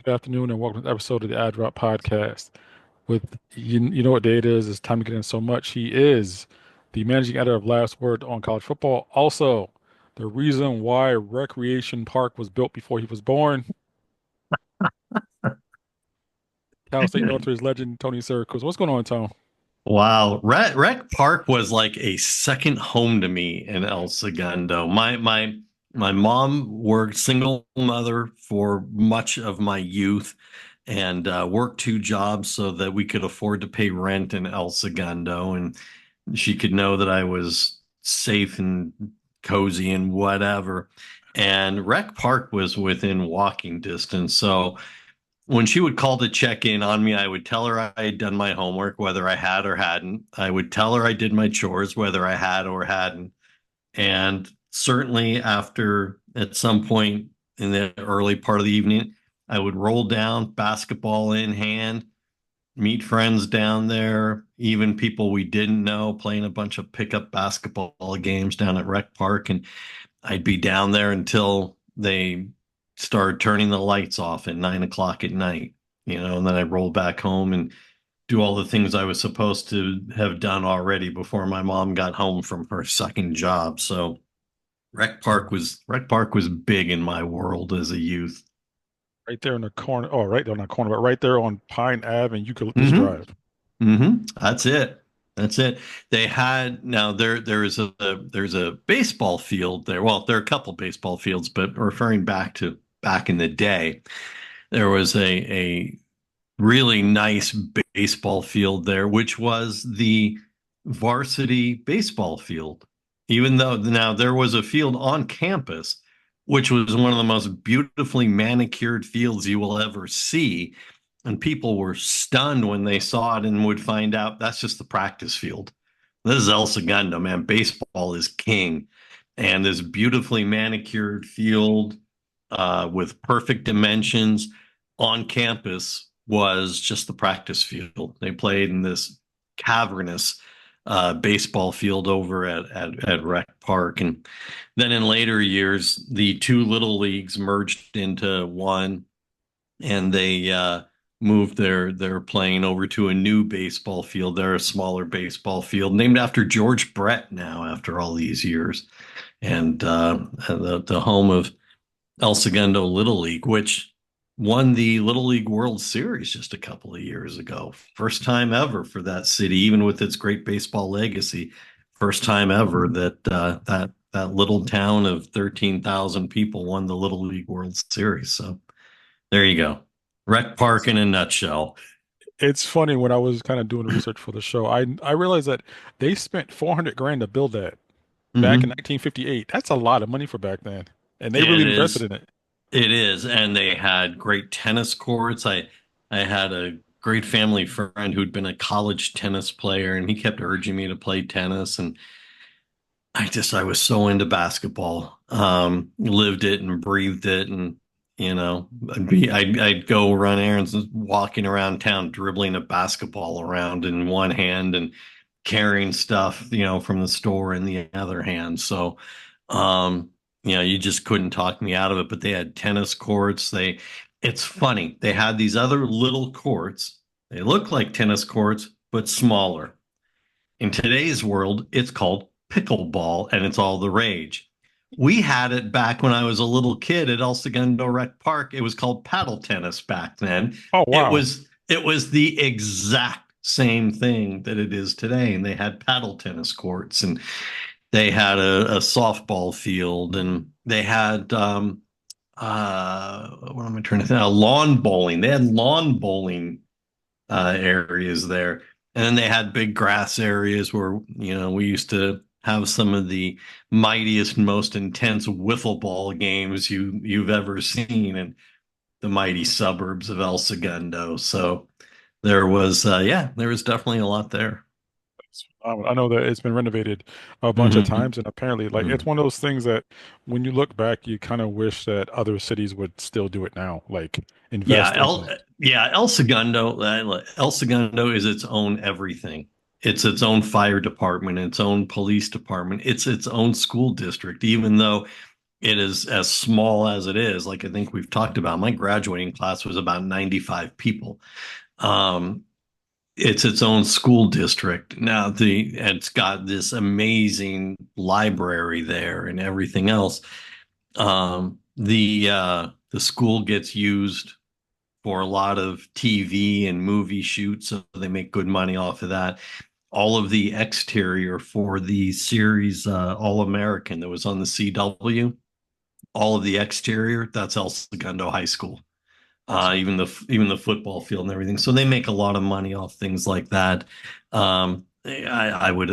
Good afternoon, and welcome to the episode of the Ad Drop Podcast. You know what day it is? It's time to get in so much. He is the managing editor of Last Word on College Football. Also, the reason why Recreation Park was built before he was born. Cal State Northridge legend Tony Siracusa. What's going on, Tom? Wow, Rec Park was like a second home to me in El Segundo. My mom worked single mother for much of my youth and worked two jobs so that we could afford to pay rent in El Segundo, and she could know that I was safe and cozy and whatever. And Rec Park was within walking distance, so when she would call to check in on me, I would tell her I had done my homework, whether I had or hadn't. I would tell her I did my chores, whether I had or hadn't. And certainly after, at some point in the early part of the evening, I would roll down, basketball in hand, meet friends down there, even people we didn't know, playing a bunch of pickup basketball games down at Rec Park. And I'd be down there until they started turning the lights off at 9 o'clock at night, and then I roll back home and do all the things I was supposed to have done already before my mom got home from her second job. So Rec Park was big in my world as a youth. Right there in the corner. Oh, right there on the corner, but right there on Pine Ave and Eucalyptus Mm-hmm. Drive. Mm-hmm. That's it. That's it. They had now there is there's a baseball field there. Well, there are a couple baseball fields, but referring back in the day, there was a really nice baseball field there, which was the varsity baseball field. Even though now there was a field on campus, which was one of the most beautifully manicured fields you will ever see. And people were stunned when they saw it and would find out that's just the practice field. This is El Segundo, man. Baseball is king. And this beautifully manicured field with perfect dimensions on campus was just the practice field. They played in this cavernous baseball field over at Rec Park. And then in later years, the two little leagues merged into one, and they moved their playing over to a new baseball field. They're a smaller baseball field named after George Brett now, after all these years, and the home of El Segundo Little League, which won the Little League World Series just a couple of years ago. First time ever for that city, even with its great baseball legacy. First time ever that that little town of 13,000 people won the Little League World Series. So there you go. Rec Park in a nutshell. It's funny when I was kind of doing research for the show, I realized that they spent 400 grand to build that back in Mm-hmm. 1958. That's a lot of money for back then, and they really It invested is. in it. It is, and they had great tennis courts. I had a great family friend who'd been a college tennis player, and he kept urging me to play tennis, and I was so into basketball. Lived it and breathed it, and I'd go run errands, walking around town, dribbling a basketball around in one hand and carrying stuff, from the store in the other hand. So, you just couldn't talk me out of it. But they had tennis courts. It's funny. They had these other little courts. They look like tennis courts, but smaller. In today's world, it's called pickleball, and it's all the rage. We had it back when I was a little kid at El Segundo Rec Park. It was called paddle tennis back then. Oh, It wow. was it was the exact same thing that it is today. And they had paddle tennis courts, and they had a softball field, and they had what am I trying to think? Lawn bowling. They had lawn bowling areas there. And then they had big grass areas where, we used to have some of the mightiest, most intense wiffle ball games you've ever seen in the mighty suburbs of El Segundo. So there was definitely a lot there. I know that it's been renovated a bunch of Hmm. times, and apparently, like, it's one of those things that when you look back, you kind of wish that other cities would still do it now, like Yeah, invest in it. El Segundo is its own everything. It's its own fire department, its own police department, it's its own school district, even though it is as small as it is. Like I think we've talked about, my graduating class was about 95 people. Um, it's its own school district. Now it's got this amazing library there and everything else. The school gets used for a lot of TV and movie shoots, so they make good money off of that. All of the exterior for the series All American that was on the CW, all of the exterior, that's El Segundo High School. Awesome. Even the football field and everything. So they make a lot of money off things like that. I would,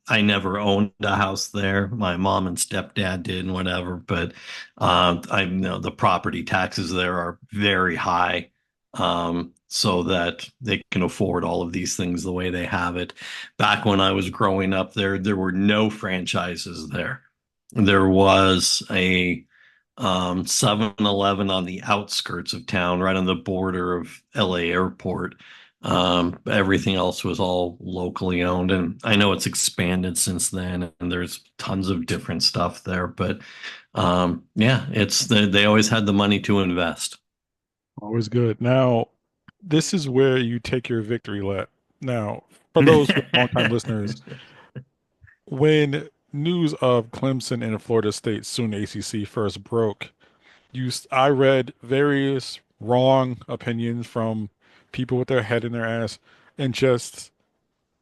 I never owned a house there. My mom and stepdad did and whatever, but I know the property taxes there are very high, so that they can afford all of these things the way they have it. Back when I was growing up there were no franchises there. There was a 7-Eleven on the outskirts of town, right on the border of LA Airport. Everything else was all locally owned, and I know it's expanded since then, and there's tons of different stuff there. But yeah, they always had the money to invest. Always good. Now, this is where you take your victory lap. Now, for those who are longtime listeners, when news of Clemson and Florida State, soon ACC, first broke, I read various wrong opinions from people with their head in their ass and just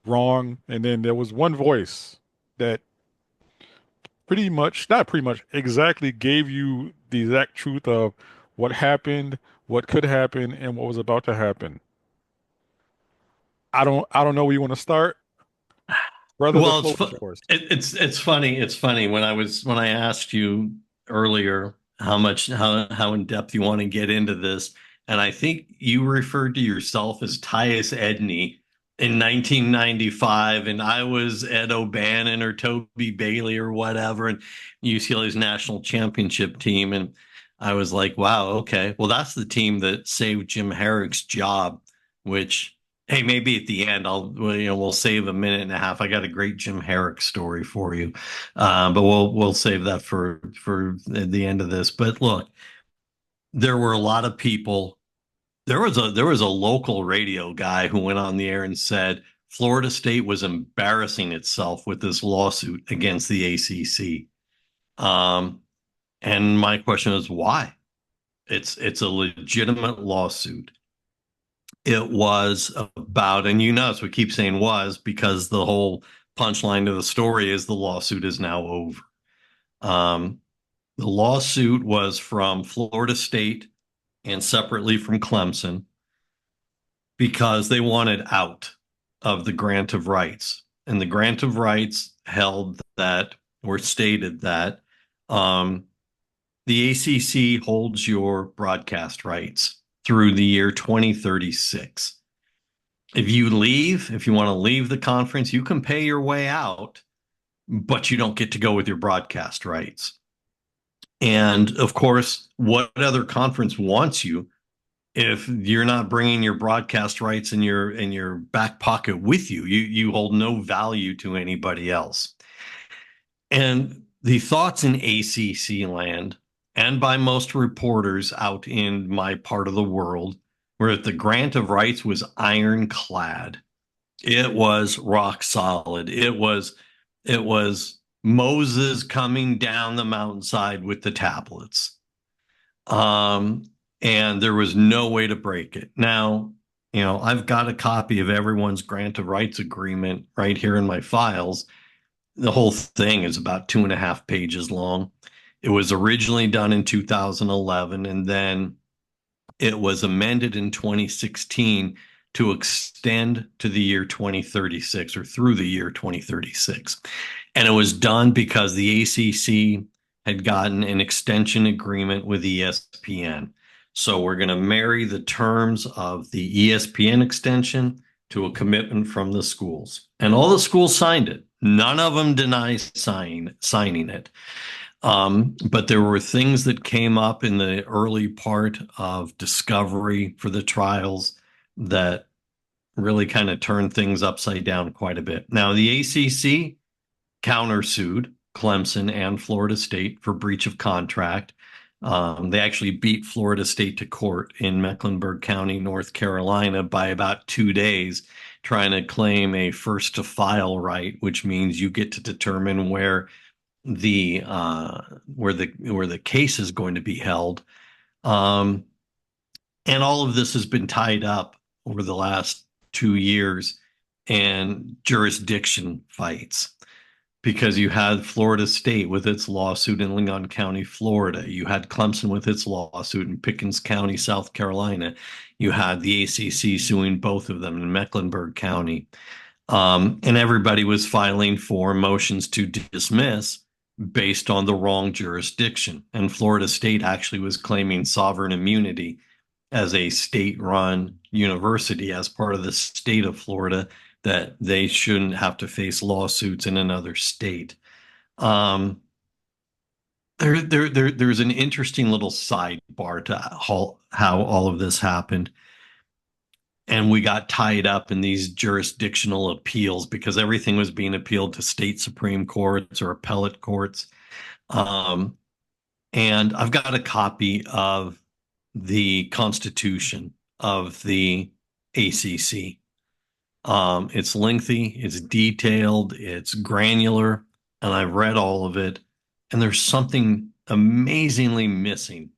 wrong. And then there was one voice that pretty much, not pretty much, exactly gave you the exact truth of what happened, what could happen, and what was about to happen. I don't know where you want to start. Brother, the Well, floor is yours. it's funny. It's funny when I asked you earlier how in depth you want to get into this, and I think you referred to yourself as Tyus Edney in 1995, and I was Ed O'Bannon or Toby Bailey or whatever, and UCLA's national championship team, and I was like, wow, okay, well that's the team that saved Jim Harrick's job, which. Hey, maybe at the end we'll save a minute and a half. I got a great Jim Harrick story for you, but we'll save that for the end of this. But look, there were a lot of people. There was a local radio guy who went on the air and said Florida State was embarrassing itself with this lawsuit against the ACC. Um, and my question is why? It's a legitimate lawsuit. It was about, and so we keep saying was because the whole punchline of the story is the lawsuit is now over. Um, the lawsuit was from Florida State and separately from Clemson because they wanted out of the grant of rights. And the grant of rights held that or stated that the ACC holds your broadcast rights through the year 2036. If you want to leave the conference, you can pay your way out, but you don't get to go with your broadcast rights. And of course, what other conference wants you if you're not bringing your broadcast rights in your back pocket with you? You hold no value to anybody else. And the thoughts in ACC land and by most reporters out in my part of the world were that the grant of rights was ironclad. It was rock solid. It was Moses coming down the mountainside with the tablets. Um, and there was no way to break it. Now, I've got a copy of everyone's grant of rights agreement right here in my files. The whole thing is about 2.5 pages long. It was originally done in 2011, and then it was amended in 2016 to extend to the year 2036 or through the year 2036. And it was done because the ACC had gotten an extension agreement with ESPN. So we're going to marry the terms of the ESPN extension to a commitment from the schools. And all the schools signed it. None of them denied signing it. But there were things that came up in the early part of discovery for the trials that really kind of turned things upside down quite a bit. Now, the ACC countersued Clemson and Florida State for breach of contract. They actually beat Florida State to court in Mecklenburg County, North Carolina, by about 2 days, trying to claim a first to file right, which means you get to determine where the case is going to be held. Um, and all of this has been tied up over the last 2 years and jurisdiction fights because you had Florida State with its lawsuit in Lincoln County, Florida. You had Clemson with its lawsuit in Pickens County, South Carolina. You had the ACC suing both of them in Mecklenburg County. And everybody was filing for motions to dismiss based on the wrong jurisdiction. And Florida State actually was claiming sovereign immunity as a state-run university, as part of the state of Florida, that they shouldn't have to face lawsuits in another state. There's an interesting little sidebar to how all of this happened. And we got tied up in these jurisdictional appeals because everything was being appealed to state Supreme Courts or appellate courts. And I've got a copy of the Constitution of the ACC. It's lengthy, it's detailed, it's granular, and I've read all of it. And there's something amazingly missing,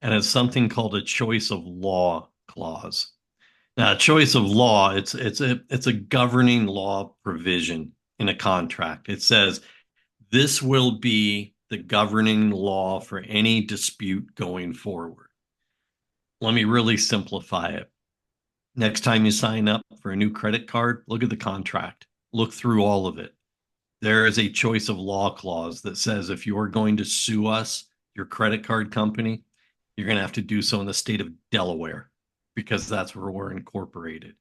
and it's something called a choice of law clause. Now, choice of law, it's a governing law provision in a contract. It says this will be the governing law for any dispute going forward. Let me really simplify it. Next time you sign up for a new credit card, look at the contract. Look through all of it. There is a choice of law clause that says if you're going to sue us, your credit card company, you're going to have to do so in the state of Delaware because that's where we're incorporated.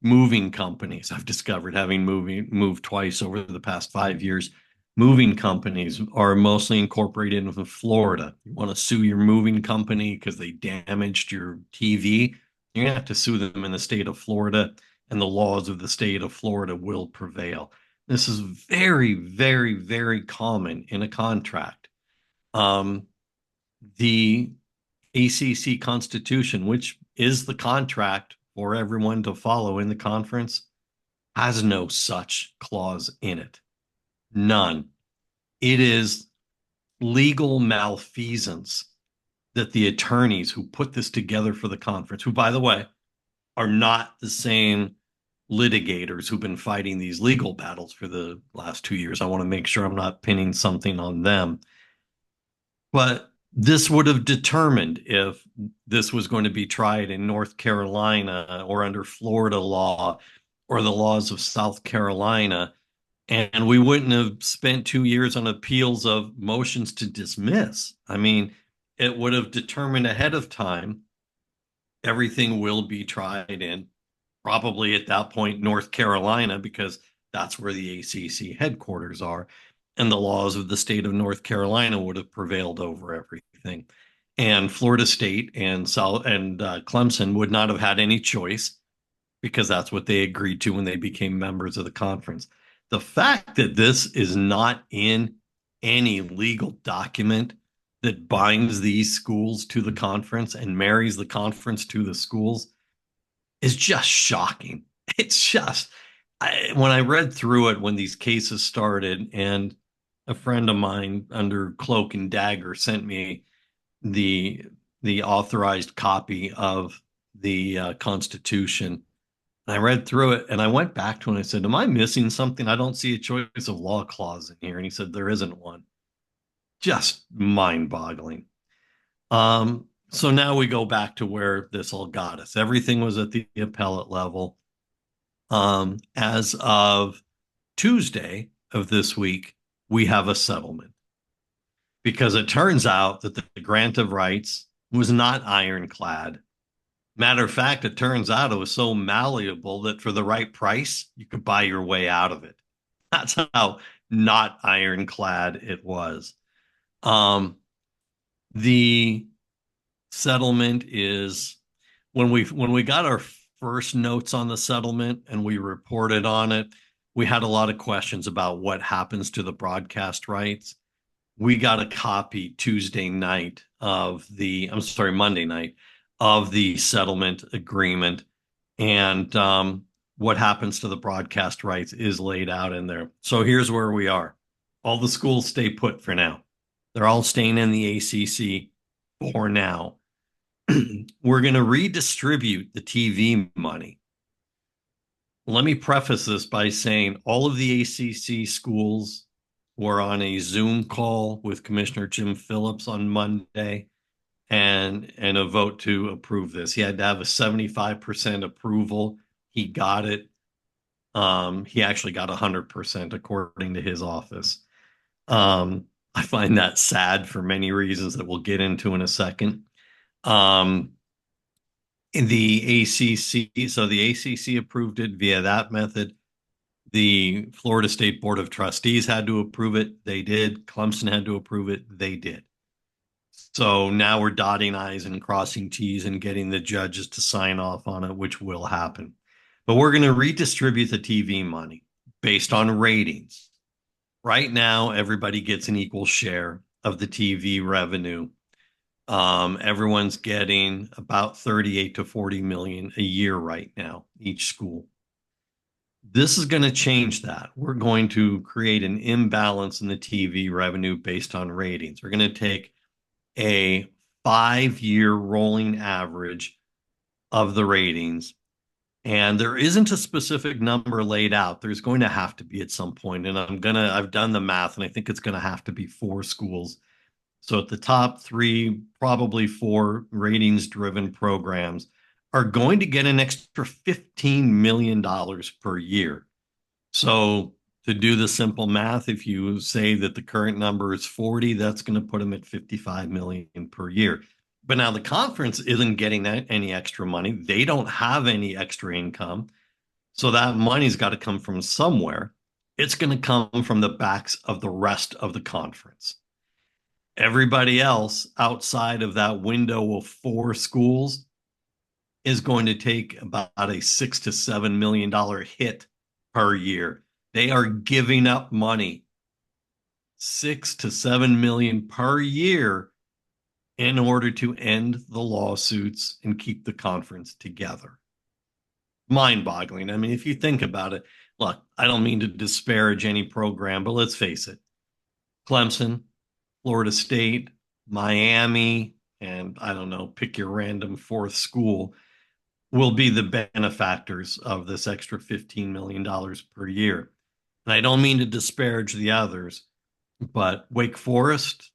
Moving companies, I've discovered, having moved twice over the past 5 years, moving companies are mostly incorporated in Florida. You want to sue your moving company because they damaged your TV, you're going to have to sue them in the state of Florida, and the laws of the state of Florida will prevail. This is very, very, very common in a contract. The ACC Constitution, which is the contract for everyone to follow in the conference, has no such clause in it. None. It is legal malfeasance that the attorneys who put this together for the conference, who, by the way, are not the same litigators who've been fighting these legal battles for the last 2 years. I want to make sure I'm not pinning something on them. But this would have determined if this was going to be tried in North Carolina or under Florida law or the laws of South Carolina. And we wouldn't have spent 2 years on appeals of motions to dismiss. I mean, it would have determined ahead of time everything will be tried in probably at that point North Carolina, because that's where the ACC headquarters are. And the laws of the state of North Carolina would have prevailed over everything. And Florida State and Clemson would not have had any choice because that's what they agreed to when they became members of the conference. The fact that this is not in any legal document that binds these schools to the conference and marries the conference to the schools is just shocking. It's just, when I read through it when these cases started, and a friend of mine under cloak and dagger sent me the authorized copy of the Constitution. And I read through it and I went back to it and I said, am I missing something? I don't see a choice of law clause in here. And he said, there isn't one. Just mind boggling. So now we go back to where this all got us. Everything was at the appellate level. As of Tuesday of this week, we have a settlement because it turns out that the grant of rights was not ironclad. Matter of fact, it turns out it was so malleable that for the right price, you could buy your way out of it. That's how not ironclad it was. The settlement is when we got our first notes on the settlement and we reported on it, we had a lot of questions about what happens to the broadcast rights. We got a copy Tuesday night I'm sorry, Monday night of the settlement agreement. And what happens to the broadcast rights is laid out in there. So here's where we are. All the schools stay put for now. They're all staying in the ACC for now. We're going to redistribute the TV money. Let me preface this by saying all of the ACC schools were on a Zoom call with Commissioner Jim Phillips on Monday and a vote to approve this. He had to have a 75% approval. He got it. He actually got 100% according to his office. I find that sad for many reasons that we'll get into in a second. In the ACC, so the ACC approved it via that method. The Florida State Board of Trustees had to approve it. They did. Clemson had to approve it. They did. So now we're dotting I's and crossing T's and getting the judges to sign off on it, which will happen. But we're going to redistribute the TV money based on ratings. Right now, everybody gets an equal share of the TV revenue. Everyone's getting about 38 to 40 million a year right now, each school. This is going to change that. We're going to create an imbalance in the TV revenue based on ratings. We're going to take a 5-year rolling average of the ratings. And there isn't a specific number laid out. There's going to have to be at some point. And I've done the math, and I think it's going to have to be 4 schools. So at the top 3, probably 4 ratings driven programs are going to get an extra $15 million per year. So to do the simple math, if you say that the current number is 40, that's going to put them at 55 million per year. But now the conference isn't getting any extra money. They don't have any extra income. So that money's got to come from somewhere. It's going to come from the backs of the rest of the conference. Everybody else outside of that window of 4 schools is going to take about a $6 to $7 million hit per year. They are giving up money, 6 to 7 million per year, in order to end the lawsuits and keep the conference together. Mind-boggling. I mean, if you think about it, look, I don't mean to disparage any program, but let's face it. Clemson, Florida State, Miami, and I don't know, pick your random 4th school, will be the benefactors of this extra $15 million per year. And I don't mean to disparage the others, but Wake Forest,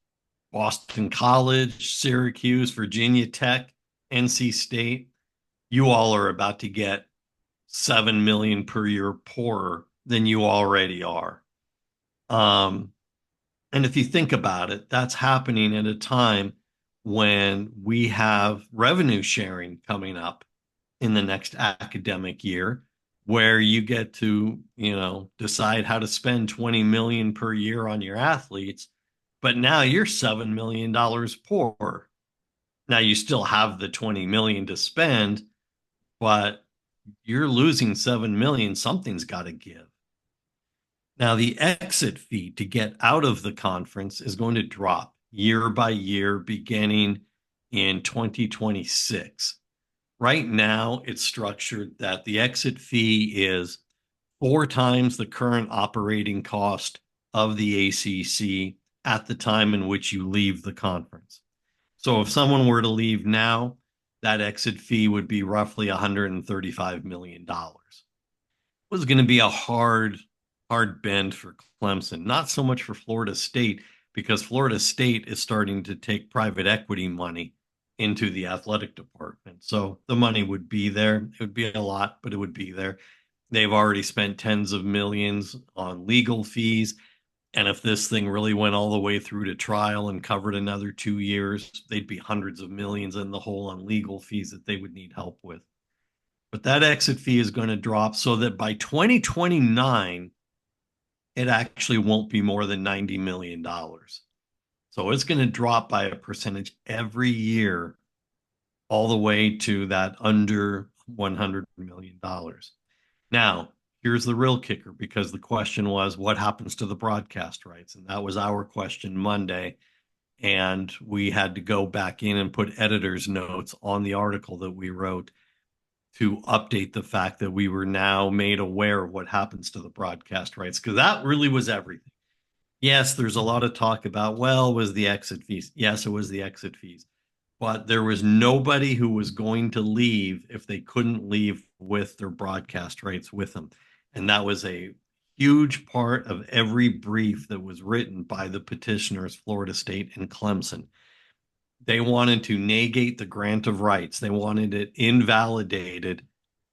Boston College, Syracuse, Virginia Tech, NC State, you all are about to get 7 million per year poorer than you already are. And if you think about it, that's happening at a time when we have revenue sharing coming up in the next academic year, where you get to, decide how to spend 20 million per year on your athletes, but now you're $7 million poor. Now you still have the 20 million to spend, but you're losing 7 million. Something's got to give. Now the exit fee to get out of the conference is going to drop year by year beginning in 2026. Right now, it's structured that the exit fee is 4 times the current operating cost of the ACC at the time in which you leave the conference. So if someone were to leave now, that exit fee would be roughly $135 million. It was going to be a hard bend for Clemson, not so much for Florida State, because Florida State is starting to take private equity money into the athletic department. So the money would be there. It would be a lot, but it would be there. They've already spent tens of millions on legal fees. And if this thing really went all the way through to trial and covered another 2 years, they'd be hundreds of millions in the hole on legal fees that they would need help with. But that exit fee is going to drop so that by 2029, it actually won't be more than $90 million. So it's going to drop by a percentage every year, all the way to that under $100 million. Now, here's the real kicker, because the question was, what happens to the broadcast rights? And that was our question Monday. And we had to go back in and put editor's notes on the article that we wrote to update the fact that we were now made aware of what happens to the broadcast rights, because that really was everything. Yes, there's a lot of talk about, well, was the exit fees? Yes, it was the exit fees. But there was nobody who was going to leave if they couldn't leave with their broadcast rights with them. And that was a huge part of every brief that was written by the petitioners, Florida State and Clemson. They wanted to negate the grant of rights. They wanted it invalidated,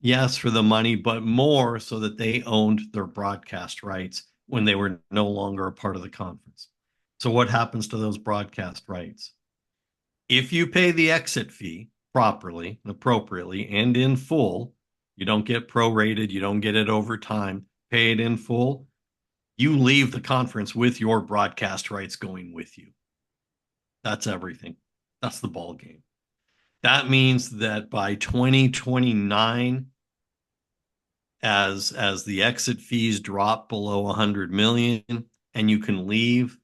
yes, for the money, but more so that they owned their broadcast rights when they were no longer a part of the conference. So what happens to those broadcast rights? If you pay the exit fee properly and appropriately and in full, you don't get prorated, you don't get it over time, pay it in full, you leave the conference with your broadcast rights going with you. That's everything. That's the ball game. That means that by 2029, as the exit fees drop below 100 million and you can leave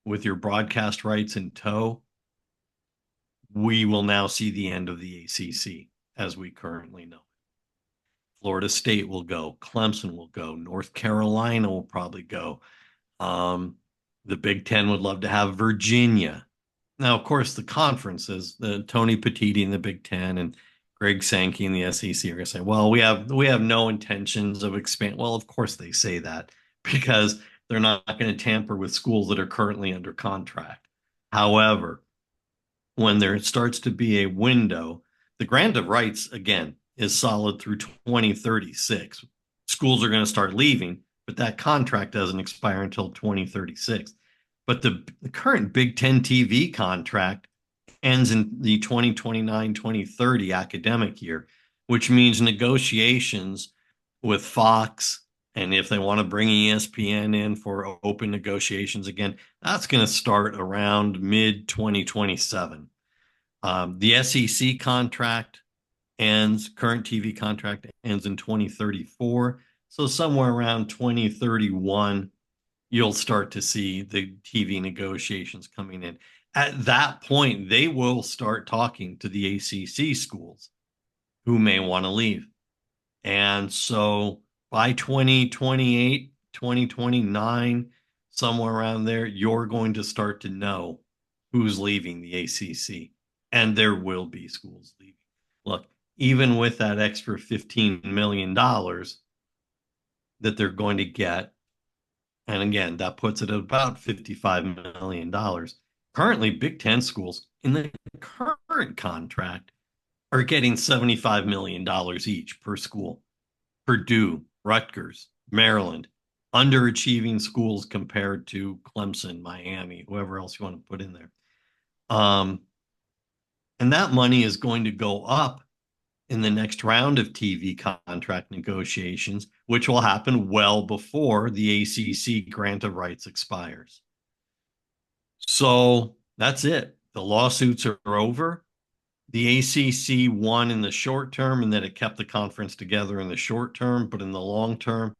with your broadcast rights in tow, we will now see the end of the ACC as we currently know. Florida State will go, Clemson will go, North Carolina will probably go. The Big Ten would love to have Virginia. Now, of course, the conferences, the Tony Petitti in the Big Ten and Greg Sankey in the SEC are going to say, "Well, we have no intentions of expand." Well, of course they say that because they're not going to tamper with schools that are currently under contract. However, when there starts to be a window, the grant of rights again is solid through 2036. Schools are going to start leaving, but that contract doesn't expire until 2036. But the current Big Ten TV contract ends in the 2029-2030 academic year, which means negotiations with Fox, and if they want to bring ESPN in for open negotiations again, that's going to start around mid-2027. The SEC contract ends, current TV contract ends in 2034. So somewhere around 2031, you'll start to see the TV negotiations coming in. At that point, they will start talking to the ACC schools who may want to leave. And so by 2028, 2029, somewhere around there, you're going to start to know who's leaving the ACC. And there will be schools leaving. Look, even with that extra $15 million that they're going to get, and again, that puts it at about $55 million. Currently, Big Ten schools in the current contract are getting $75 million each per school. Purdue, Rutgers, Maryland, underachieving schools compared to Clemson, Miami, whoever else you want to put in there. And that money is going to go up in the next round of TV contract negotiations, which will happen well before the ACC Grant of Rights expires. So that's it. The lawsuits are over. The ACC won in the short term in that it kept the conference together in the short term, but in the long term,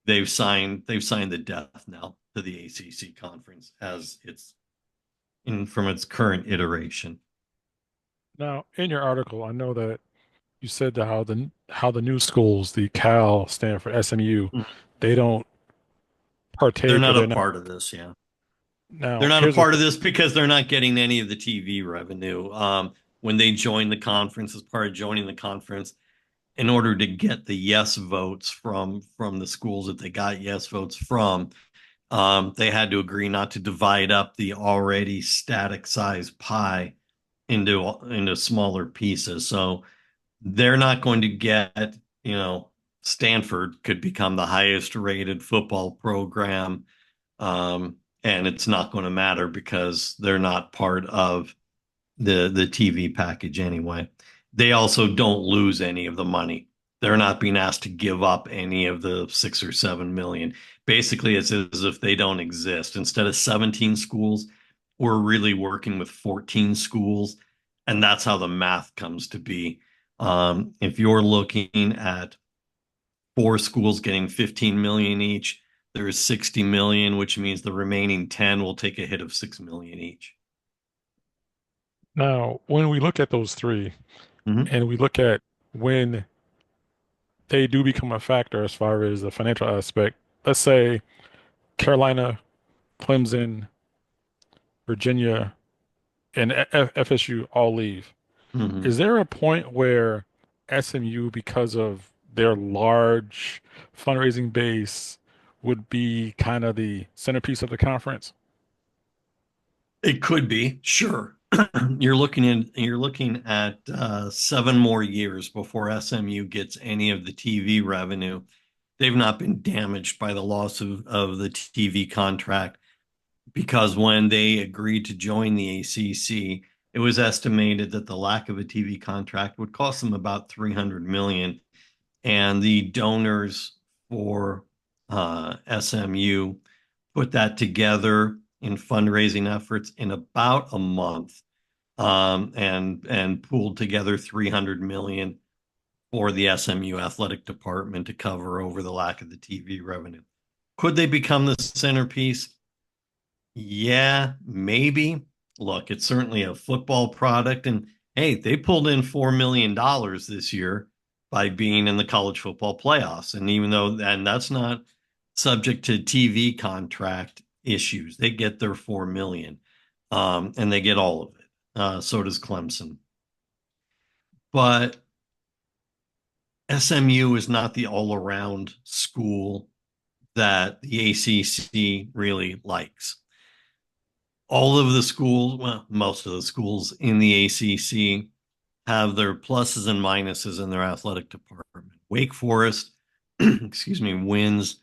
they've signed the death knell to the ACC conference as it's from its current iteration. Now, in your article, I know that you said that how the new schools, the Cal, Stanford, SMU, they don't They're partake or not a they're not. part of this, yeah. They're Now, not a here's the part th of this because they're not getting any of the TV revenue. When they join the conference, as part of joining the conference, in order to get the yes votes from the schools that they got yes votes from, they had to agree not to divide up the already static size pie into smaller pieces. So they're not going to get, Stanford could become the highest rated football program. And it's not going to matter because they're not part of the TV package anyway. They also don't lose any of the money. They're not being asked to give up any of the 6 or 7 million. Basically, it's as if they don't exist. Instead of 17 schools, we're really working with 14 schools, and that's how the math comes to be. If you're looking at four schools getting 15 million each. There is 60 million, which means the remaining 10 will take a hit of 6 million each. Now, when we look at those three Mhm. and we look at when they do become a factor as far as the financial aspect, let's say Carolina, Clemson, Virginia, and FSU all leave. Mhm. Is there a point where SMU, because of their large fundraising base, would be kind of the centerpiece of the conference? It could be, sure. You're looking at 7 more years before SMU gets any of the TV revenue. They've not been damaged by the loss of the TV contract because when they agreed to join the ACC, it was estimated that the lack of a TV contract would cost them about 300 million, and the donors for SMU put that together in fundraising efforts in about a month, and pooled together 300 million for the SMU athletic department to cover over the lack of the TV revenue. Could they become the centerpiece? Yeah, maybe. Look, it's certainly a football product. And hey, they pulled in $4 million this year by being in the college football playoffs. And even though, and that's not subject to TV contract issues, they get their 4 million, and they get all of it. So does Clemson. But SMU is not the all around school that the ACC really likes. All of the schools, well, most of the schools in the ACC have their pluses and minuses in their athletic department. Wake Forest, excuse me, wins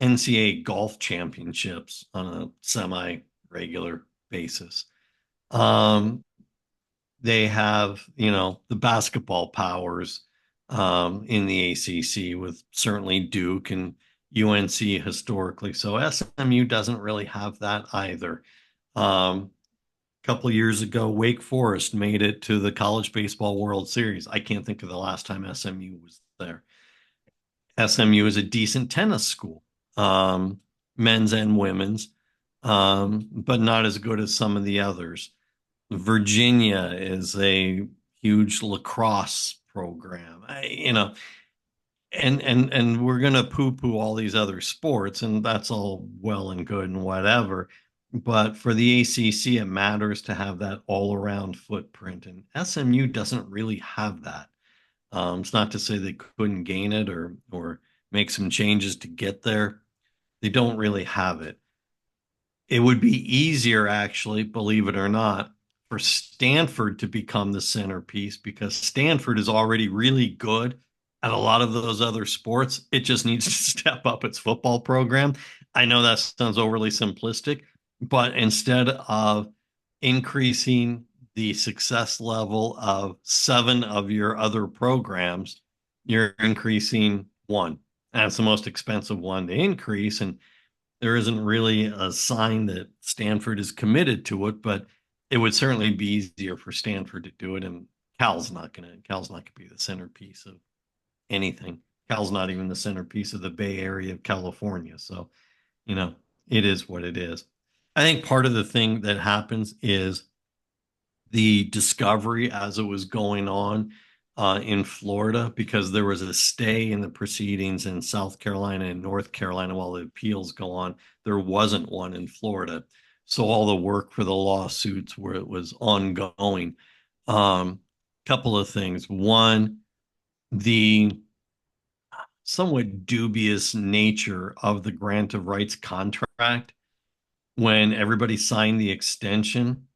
NCAA golf championships on a semi-regular basis. Um, they have, the basketball powers in the ACC with certainly Duke and UNC historically. So SMU doesn't really have that either. A couple of years ago, Wake Forest made it to the College Baseball World Series. I can't think of the last time SMU was there. SMU is a decent tennis school, men's and women's, but not as good as some of the others. Virginia is a huge lacrosse program. And we're going to poo-poo all these other sports, and that's all well and good and whatever. But for the ACC, it matters to have that all-around footprint, and SMU doesn't really have that. It's not to say they couldn't gain it or make some changes to get there. They don't really have it. It would be easier, actually, believe it or not, for Stanford to become the centerpiece because Stanford is already really good at a lot of those other sports. It just needs to step up its football program. I know that sounds overly simplistic, but instead of increasing the success level of seven of your other programs, you're increasing one. That's the most expensive one to increase. And there isn't really a sign that Stanford is committed to it, but it would certainly be easier for Stanford to do it. And Cal's not gonna be the centerpiece of anything. Cal's not even the centerpiece of the Bay Area of California. So, you know, it is what it is. I think part of the thing that happens is the discovery as it was going on in Florida, because there was a stay in the proceedings in South Carolina and North Carolina while the appeals go on. There wasn't one in Florida. So all the work for the lawsuits where it was ongoing. Couple of things. One, the somewhat dubious nature of the grant of rights contract. When everybody signed the extension,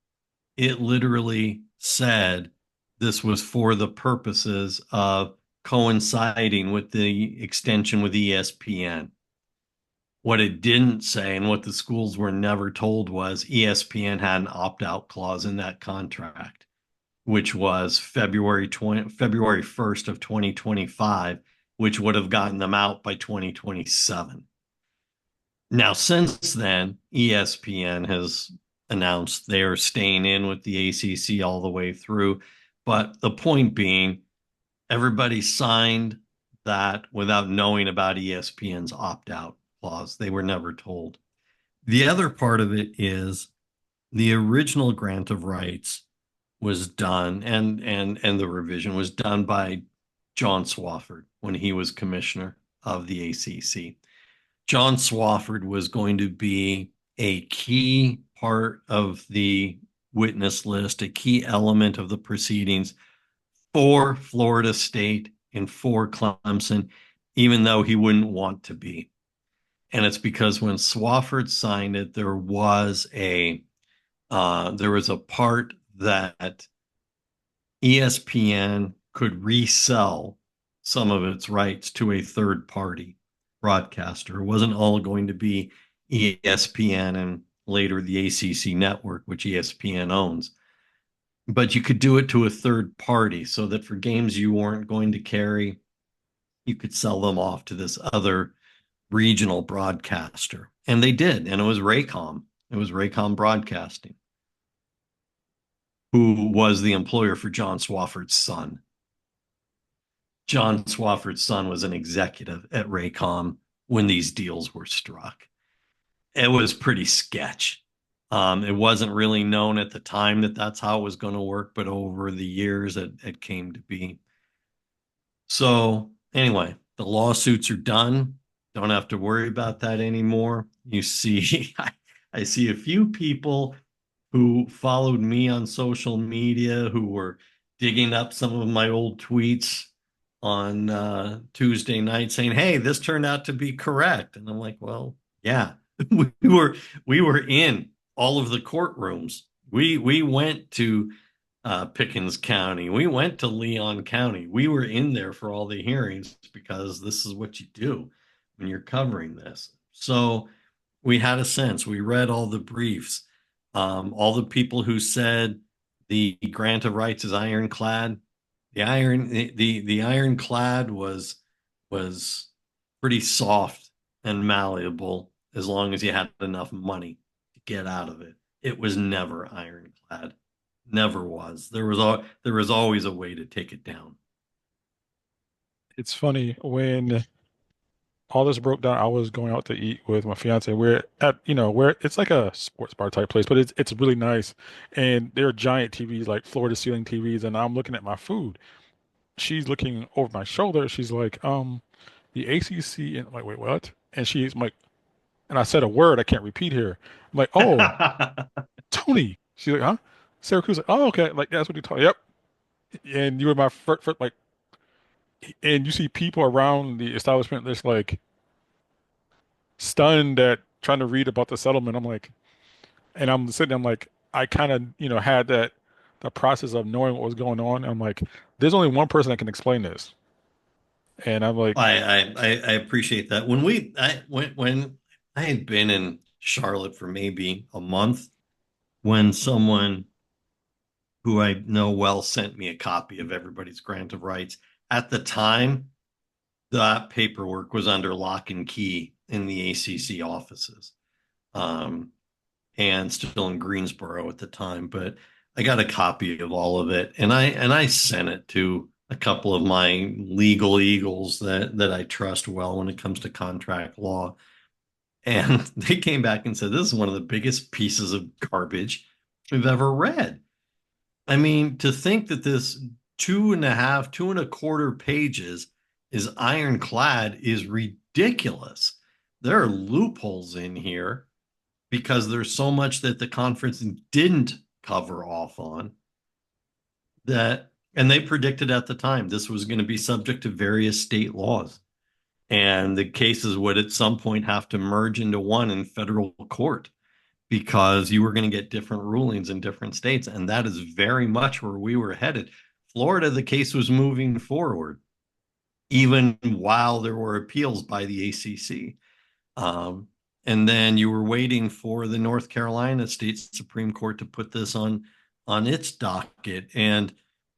it literally said this was for the purposes of coinciding with the extension with ESPN. What it didn't say, and what the schools were never told, was ESPN had an opt-out clause in that contract, which was February 1st of 2025, which would have gotten them out by 2027. Now, since then, ESPN has announced they are staying in with the ACC all the way through. But the point being, everybody signed that without knowing about ESPN's opt-out clause. They were never told. The other part of it is the original grant of rights was done, and the revision was done by John Swofford when he was commissioner of the ACC. John Swofford was going to be a key part of the witness list, a key element of the proceedings for Florida State and for Clemson, even though he wouldn't want to be. And it's because when Swofford signed it, there was a part that ESPN could resell some of its rights to a third party broadcaster. It wasn't all going to be ESPN and later the ACC network, which ESPN owns. But you could do it to a third party so that for games you weren't going to carry, you could sell them off to this other regional broadcaster. And they did. And it was Raycom. It was Raycom Broadcasting, who was the employer for John Swofford's son. John Swofford's son was an executive at Raycom when these deals were struck. It was pretty sketch. It wasn't really known at the time that that's how it was going to work, but over the years it came to be. So anyway, the lawsuits are done. Don't have to worry about that anymore. You see, I see a few people who followed me on social media who were digging up some of my old tweets on Tuesday night saying, "Hey, this turned out to be correct." And I'm like, "Well, yeah, we were in all of the courtrooms. We went to Pickens County. We went to Leon County. We were in there for all the hearings because this is what you do when you're covering this." So we had a sense. We read all the briefs. All the people who said the grant of rights is ironclad. The ironclad was pretty soft and malleable as long as you had enough money to get out of it. It was never ironclad. Never was. There was always a way to take it down. It's funny when all this broke down. I was going out to eat with my fiance. We're at, where it's like a sports bar type place, but it's really nice. And there are giant TVs, like floor to ceiling TVs, and I'm looking at my food. She's looking over my shoulder. She's like, the ACC, and I'm like, wait, what? And she's like, and I said a word I can't repeat here. I'm like, oh, Tony. She's like, huh? Siracusa. Oh, okay. Like that's what you talk. Yep. And you were my first, like, and you see people around the establishment that's like stunned at trying to read about the settlement. I'm like, and I'm sitting there, I'm like, I kind of, had the process of knowing what was going on. I'm like, there's only one person that can explain this. And I'm like, I appreciate that. When I had been in Charlotte for maybe a month, when someone who I know well sent me a copy of everybody's grant of rights. At the time, that paperwork was under lock and key in the ACC offices, um, and still in Greensboro at the time. But I got a copy of all of it, and I sent it to a couple of my legal eagles that I trust well when it comes to contract law. And they came back and said, "This is one of the biggest pieces of garbage we've ever read." I mean, to think that this two and a quarter pages is ironclad is ridiculous. There are loopholes in here because there's so much that the conference didn't cover off on that, and they predicted at the time this was going to be subject to various state laws. And the cases would at some point have to merge into one in federal court because you were going to get different rulings in different states. And that is very much where we were headed. Florida, the case was moving forward, even while there were appeals by the ACC. And then you were waiting for the North Carolina State Supreme Court to put this on its docket. And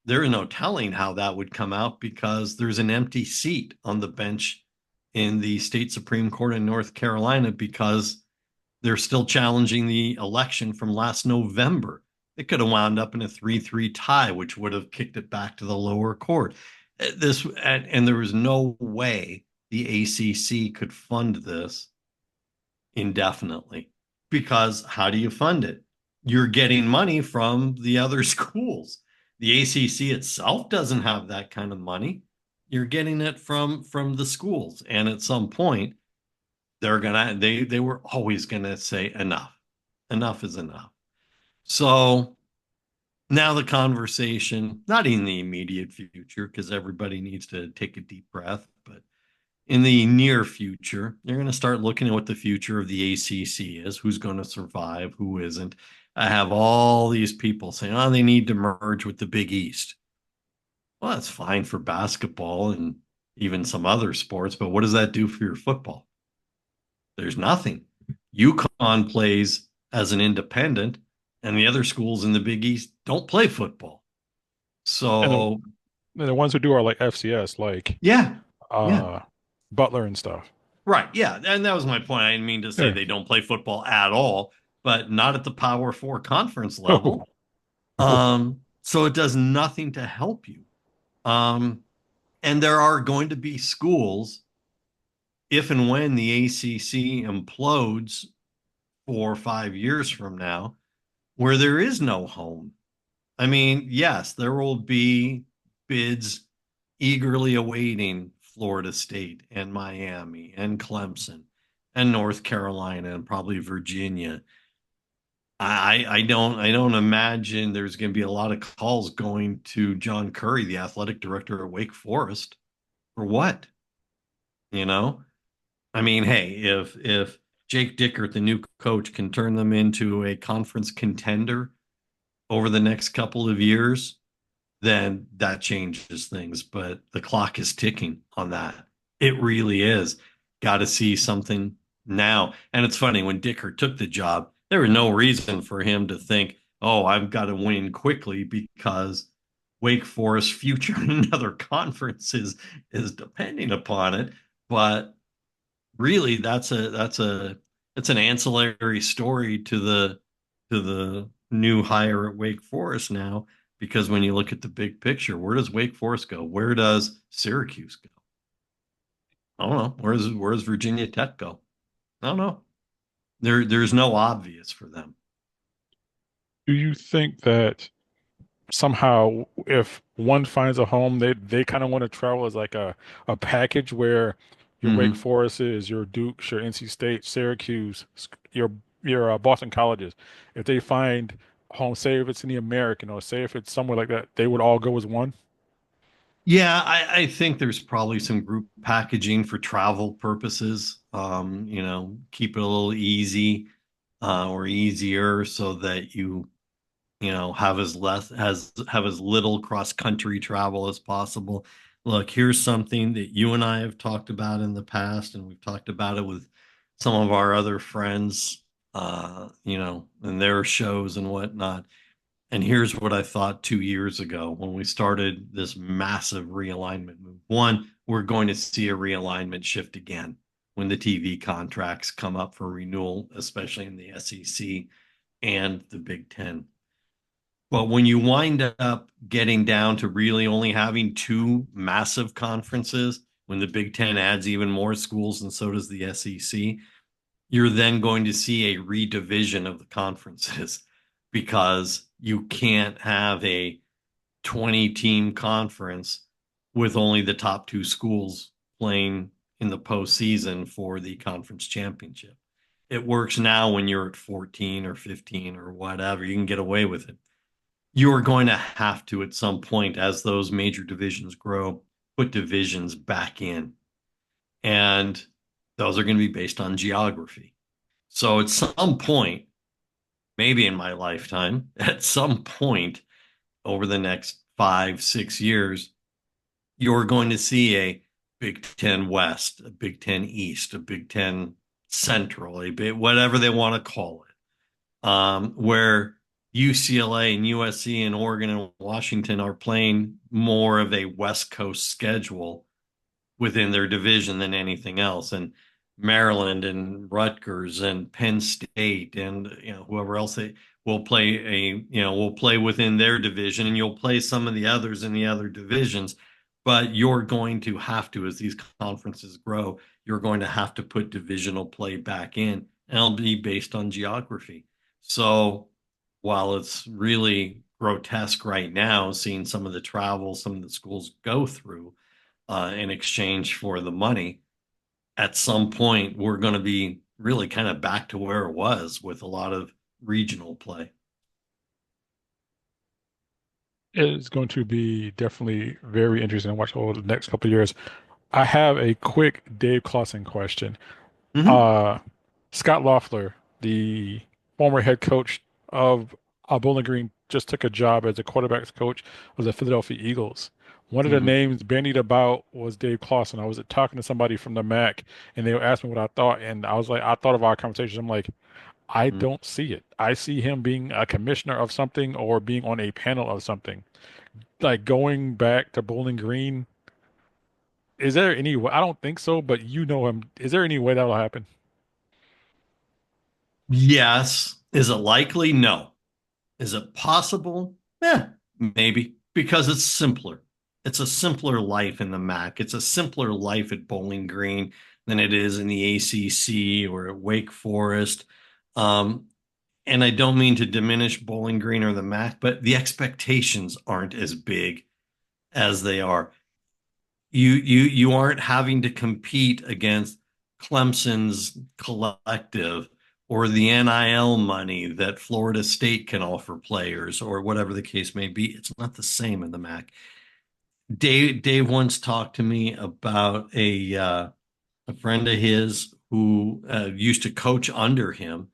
there is no telling how that would come out because there's an empty seat on the bench in the state Supreme Court in North Carolina because they're still challenging the election from last November. It could have wound up in a 3-3 tie, which would have kicked it back to the lower court. And there was no way the ACC could fund this indefinitely, because how do you fund it? You're getting money from the other schools. The ACC itself doesn't have that kind of money. You're getting it from the schools, and at some point they were always gonna say enough. Enough is enough. So now the conversation, not in the immediate future, because everybody needs to take a deep breath, but in the near future, you're going to start looking at what the future of the ACC is, who's going to survive, who isn't. I have all these people saying, oh, they need to merge with the Big East. Well, that's fine for basketball and even some other sports, but what does that do for your football? There's nothing. UConn plays as an independent, and the other schools in the Big East don't play football. And So, the ones who do are like FCS, like yeah, yeah. uh Butler and stuff. Right. Yeah. And that was my point. I didn't mean to say Yeah. they don't play football at all, but not at the Power Four conference Oh, level. oh. So it does nothing to help you. Um, and there are going to be schools, if and when the ACC implodes 4 or 5 years from now, where there is no home. I mean, yes, there will be bids eagerly awaiting Florida State and Miami and Clemson and North Carolina and probably Virginia. I don't imagine there's going to be a lot of calls going to John Curry, the athletic director at Wake Forest, for what? You know? I mean, hey, if Jake Dickert, the new coach, can turn them into a conference contender over the next couple of years, then that changes things. But the clock is ticking on that. It really is. Got to see something now. And it's funny, when Dicker took the job, there was no reason for him to think, oh, I've got to win quickly because Wake Forest future in another conference is depending upon it. But really, that's a it's an ancillary story to the new hire at Wake Forest now, because when you look at the big picture, where does Wake Forest go? Where does Syracuse go? I don't know. Where's Virginia Tech go? I don't know. There's no obvious for them. Do you think that somehow if one finds a home, they kind of want to travel as like a package where your Wake Hmm. Forests, your Dukes, your NC State, Syracuse, your Boston colleges, if they find home, say if it's in the American or say if it's somewhere like that, they would all go as one. Yeah, I think there's probably some group packaging for travel purposes. Keep it a little easy, or easier, so that have as little cross country travel as possible. Look, here's something that you and I have talked about in the past, and we've talked about it with some of our other friends, in their shows and whatnot. And here's what I thought 2 years ago when we started this massive realignment move. One, we're going to see a realignment shift again when the TV contracts come up for renewal, especially in the SEC and the Big Ten. But when you wind up getting down to really only having two massive conferences, when the Big Ten adds even more schools and so does the SEC, you're then going to see a redivision of the conferences, because you can't have a 20 team conference with only the top two schools playing in the postseason for the conference championship. It works now when you're at 14 or 15 or whatever. You can get away with it. You're going to have to, at some point, as those major divisions grow, put divisions back in. And those are going to be based on geography. So at some point, maybe in my lifetime, at some point over the next 5, 6 years, you're going to see a Big Ten West, a Big Ten East, a Big Ten Central, whatever they want to call it, where UCLA and USC and Oregon and Washington are playing more of a West Coast schedule within their division than anything else. And Maryland and Rutgers and Penn State and whoever else they will play within their division, and you'll play some of the others in the other divisions. but you're going to have to, as these conferences grow, you're going to have to put divisional play back in, and it'll be based on geography. So while it's really grotesque right now, seeing some of the travel some of the schools go through in exchange for the money, at some point we're going to be really kind of back to where it was with a lot of regional play. It's going to be definitely very interesting to watch over the next couple of years. I have a quick Dave Clawson question. Mm-hmm. Uh, Scott Loeffler, the former head coach of Bowling Green, just took a job as a quarterbacks coach of the Philadelphia Eagles. One of the Mm-hmm. names bandied about was Dave Clawson. I was talking to somebody from the MAC, and they asked me what I thought, and I was like, I thought of our conversation. I'm like, I don't see it. I see him being a commissioner of something or being on a panel of something. Like going back to Bowling Green, is there any way? I don't think so, but you know him. Is there any way that will happen? Yes. Is it likely? No. Is it possible? Yeah, maybe because it's simpler. It's a simpler life in the MAC. It's a simpler life at Bowling Green than it is in the ACC or at Wake Forest. Um, and I don't mean to diminish Bowling Green or the MAC, but the expectations aren't as big as they are. You aren't having to compete against Clemson's collective or the NIL money that Florida State can offer players or whatever the case may be. It's not the same in the MAC. Dave once talked to me about a friend of his who used to coach under him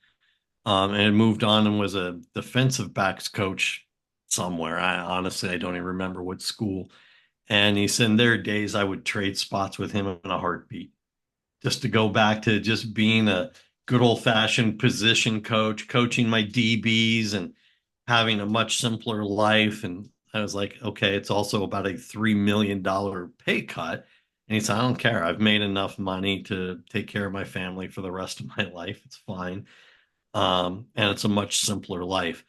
and had moved on and was a defensive backs coach somewhere. I don't even remember what school. And he said, there are days I would trade spots with him in a heartbeat just to go back to just being a good old fashioned position coach, coaching my DBs and having a much simpler life. And I was like, okay, it's also about a $3 million pay cut. And he said, I don't care. I've made enough money to take care of my family for the rest of my life. It's fine. And it's a much simpler life.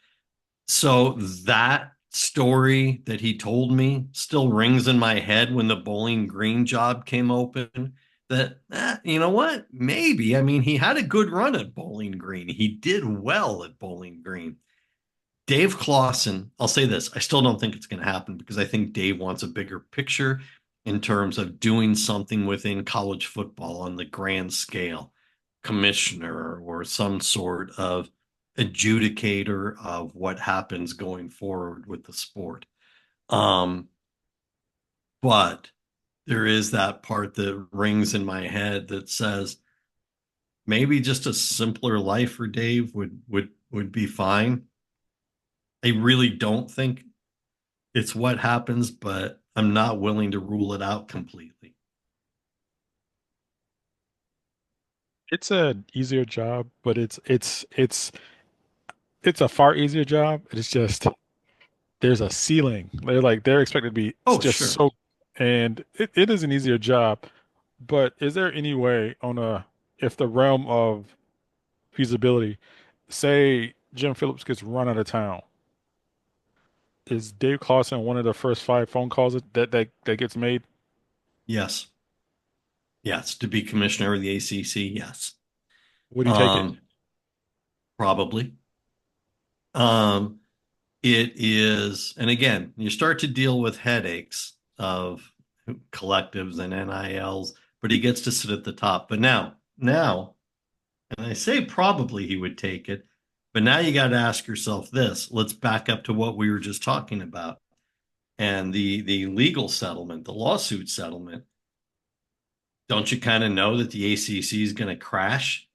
So that story that he told me still rings in my head when the Bowling Green job came open. That, you know what? Maybe. I mean, he had a good run at Bowling Green. He did well at Bowling Green. Dave Clawson, I'll say this, I still don't think it's going to happen because I think Dave wants a bigger picture in terms of doing something within college football on the grand scale, commissioner or some sort of adjudicator of what happens going forward with the sport. Um, but there is that part that rings in my head that says maybe just a simpler life for Dave would be fine. I really don't think it's what happens, but I'm not willing to rule it out completely. It's an easier job, but it's a far easier job. It's just there's a ceiling. They're expected to be Oh, just sure. so, and it is an easier job. But is there any way on a if the realm of feasibility, say Jim Phillips gets run out of town, is Dave Clawson one of the first five phone calls that gets made? Yes. Yes. To be commissioner of the ACC. Yes. Would he take it? Um, probably. Um, it is, and again, you start to deal with headaches of collectives and NILs, but he gets to sit at the top. But now, and I say probably he would take it, but now you got to ask yourself this. Let's back up to what we were just talking about and the legal settlement, the lawsuit settlement. Don't you kind of know that the ACC is going to crash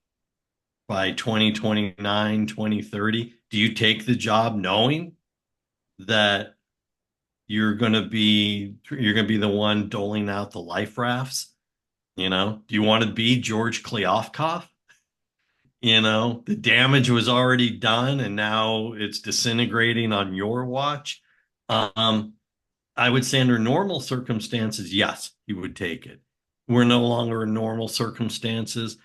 by 2029, 2030? Do you take the job knowing that you're going to be the one doling out the life rafts? Do you want to be George Kliavkoff? The damage was already done and now it's disintegrating on your watch. Um, I would say under normal circumstances, yes, he would take it. We're no longer in normal circumstances.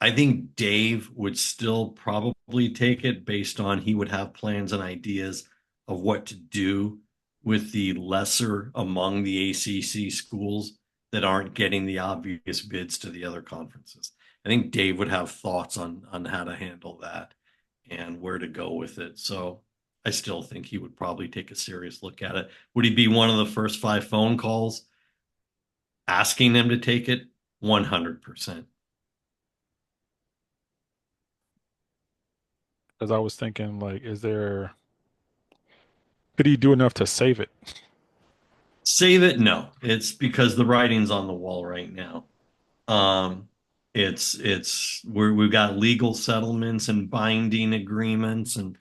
I think Dave would still probably take it based on he would have plans and ideas of what to do with the lesser among the ACC schools that aren't getting the obvious bids to the other conferences. I think Dave would have thoughts on how to handle that and where to go with it. So I still think he would probably take a serious look at it. Would he be one of the first 5 phone calls asking them to take it? 100%. Because I was thinking, like, could he do enough to save it? Save it? No. It's because the writing's on the wall right now. Um, we've got legal settlements and binding agreements, and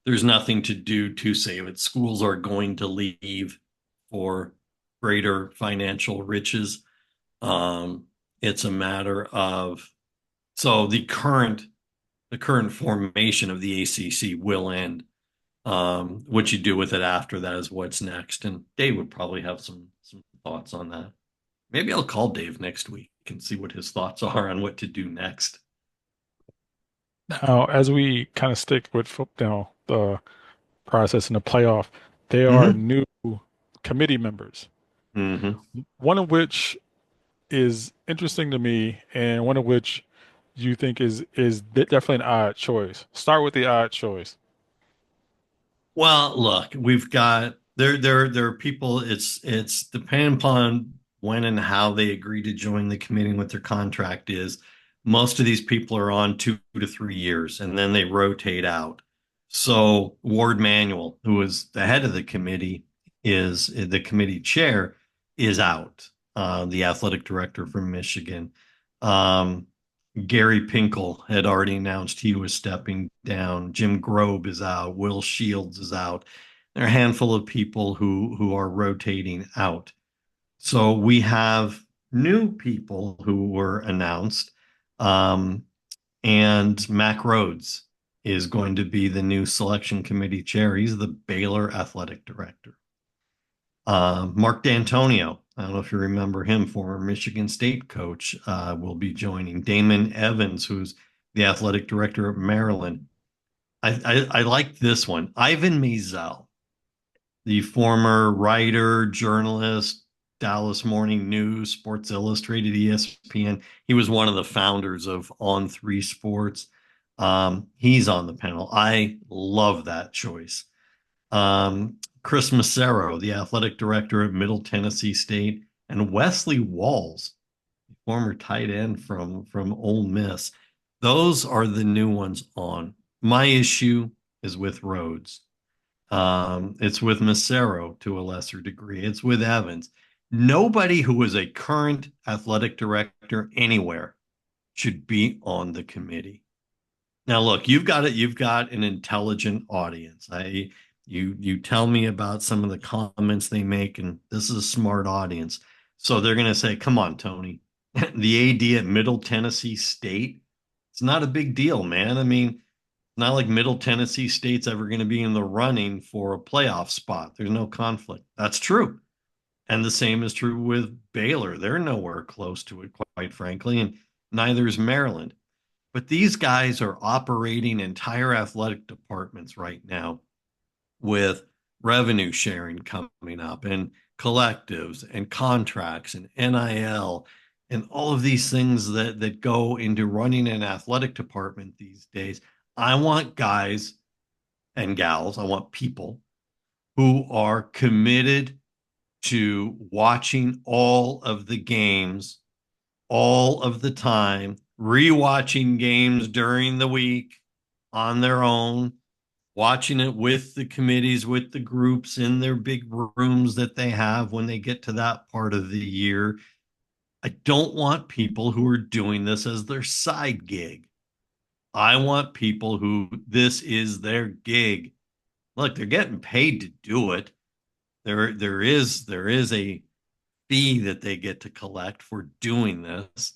there's nothing to do to save it. Schools are going to leave for greater financial riches. Um, it's a matter of so the current formation of the ACC will end. What you do with it after that is what's next. And Dave would probably have some thoughts on that. Maybe I'll call Dave next week and see what his thoughts are on what to do next. Now, as we kind of stick with football, the process in the playoff, there are Mm-hmm. new committee members, Mm-hmm. one of which is interesting to me, and one of which you think is definitely an odd choice. Start with the odd choice. Well, look, we've got there are people. It's depending upon when and how they agree to join the committee and what their contract is. Most of these people are on 2 to 3 years, and then they rotate out. So Ward Manuel, who is the head of the committee, is the committee chair, is out. The athletic director from Michigan. Um, Gary Pinkel had already announced he was stepping down. Jim Grobe is out. Will Shields is out. There are a handful of people who are rotating out. So we have new people who were announced. Um, and Mac Rhodes is going to be the new selection committee chair. He's the Baylor athletic director. Mark D'Antonio, I don't know if you remember him, former Michigan State coach, will be joining. Damon Evans, who's the athletic director of Maryland. I like this one. Ivan Maisel, the former writer, journalist, Dallas Morning News, Sports Illustrated, ESPN. He was one of the founders of On Three Sports. He's on the panel. I love that choice. Chris Massero, the athletic director at Middle Tennessee State, and Wesley Walls, former tight end from Ole Miss. Those are the new ones on. My issue is with Rhodes. It's with Massero to a lesser degree. It's with Evans. Nobody who is a current athletic director anywhere should be on the committee. Now, look, you've got it. You've got an intelligent audience. You tell me about some of the comments they make, and this is a smart audience. So they're going to say, "Come on, Tony, the AD at Middle Tennessee State. It's not a big deal, man. I mean, it's not like Middle Tennessee State's ever going to be in the running for a playoff spot. There's no conflict. That's true." And the same is true with Baylor. They're nowhere close to it, quite frankly, and neither is Maryland. But these guys are operating entire athletic departments right now with revenue sharing coming up and collectives and contracts and NIL and all of these things that go into running an athletic department these days. I want guys and gals, I want people who are committed to watching all of the games all of the time, rewatching games during the week on their own, watching it with the committees, with the groups in their big rooms that they have when they get to that part of the year. I don't want people who are doing this as their side gig. I want people who this is their gig. Look, they're getting paid to do it. There is a fee that they get to collect for doing this.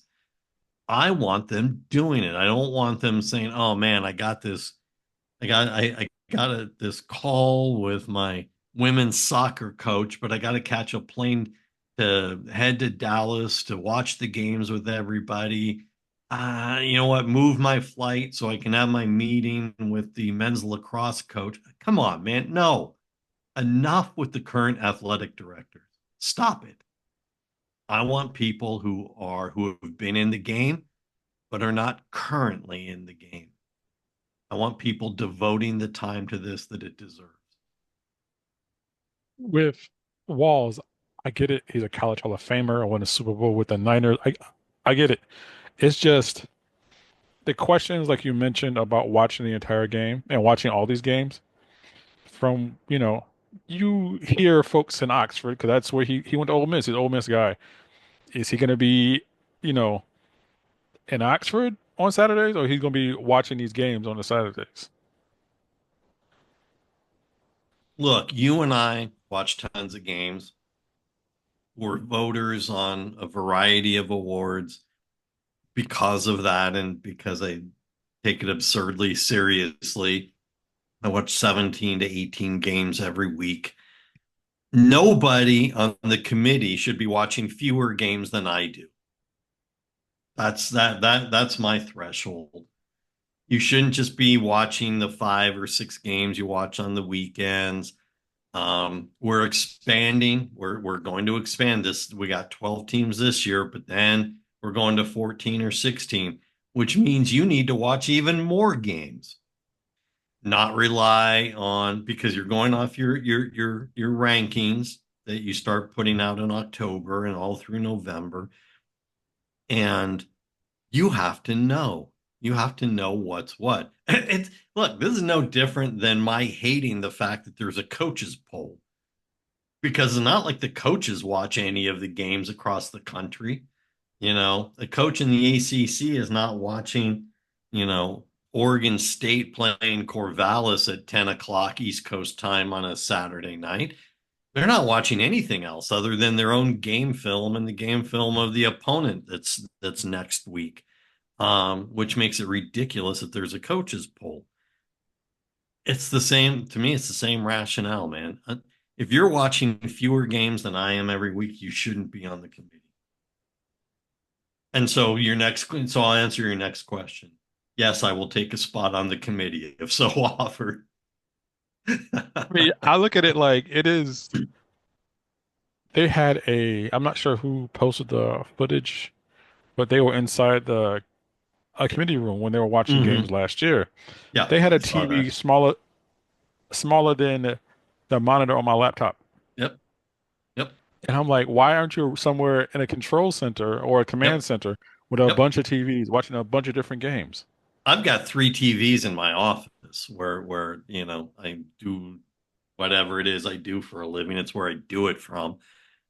I want them doing it. I don't want them saying, "Oh man, I got this call with my women's soccer coach, but I got to catch a plane to head to Dallas to watch the games with everybody. You know what? Move my flight so I can have my meeting with the men's lacrosse coach." Come on, man. No, enough with the current athletic directors. Stop it. I want people who have been in the game but are not currently in the game. I want people devoting the time to this that it deserves. With Walls, I get it. He's a college Hall of Famer. I won a Super Bowl with the Niners. I get it. It's just the questions, like you mentioned, about watching the entire game and watching all these games from, you hear folks in Oxford, because that's where he went to Ole Miss. He's an Ole Miss guy. Is he going to be, you know, in Oxford on Saturdays, or he's going to be watching these games on the Saturdays? Look, you and I watch tons of games. We're voters on a variety of awards because of that and because I take it absurdly seriously. I watch 17 to 18 games every week. Nobody on the committee should be watching fewer games than I do. That's my threshold. You shouldn't just be watching the 5 or 6 games you watch on the weekends. We're expanding. We're going to expand this. We got 12 teams this year, but then we're going to 14 or 16, which means you need to watch even more games. Not rely on because you're going off your rankings that you start putting out in October and all through November. And you have to know. You have to know what's what. It's look, this is no different than my hating the fact that there's a coaches poll because it's not like the coaches watch any of the games across the country. A coach in the ACC is not watching, Oregon State playing Corvallis at 10 o'clock East Coast time on a Saturday night. They're not watching anything else other than their own game film and the game film of the opponent that's next week, which makes it ridiculous that there's a coaches poll. It's the same to me. It's the same rationale, man. If you're watching fewer games than I am every week, you shouldn't be on the committee. And so I'll answer your next question. Yes, I will take a spot on the committee if so offered. I mean, I look at it like it is. They had I'm not sure who posted the footage, but they were inside the a committee room when they were watching games Hmm. last year. Yeah, They had I a saw TV that. smaller than the monitor on my laptop. Yep, yep, And I'm like, why aren't you somewhere in a control center or a command yep, center with a yep. bunch of TVs watching a bunch of different games? I've got 3 TVs in my office where I do whatever it is I do for a living. It's where I do it from.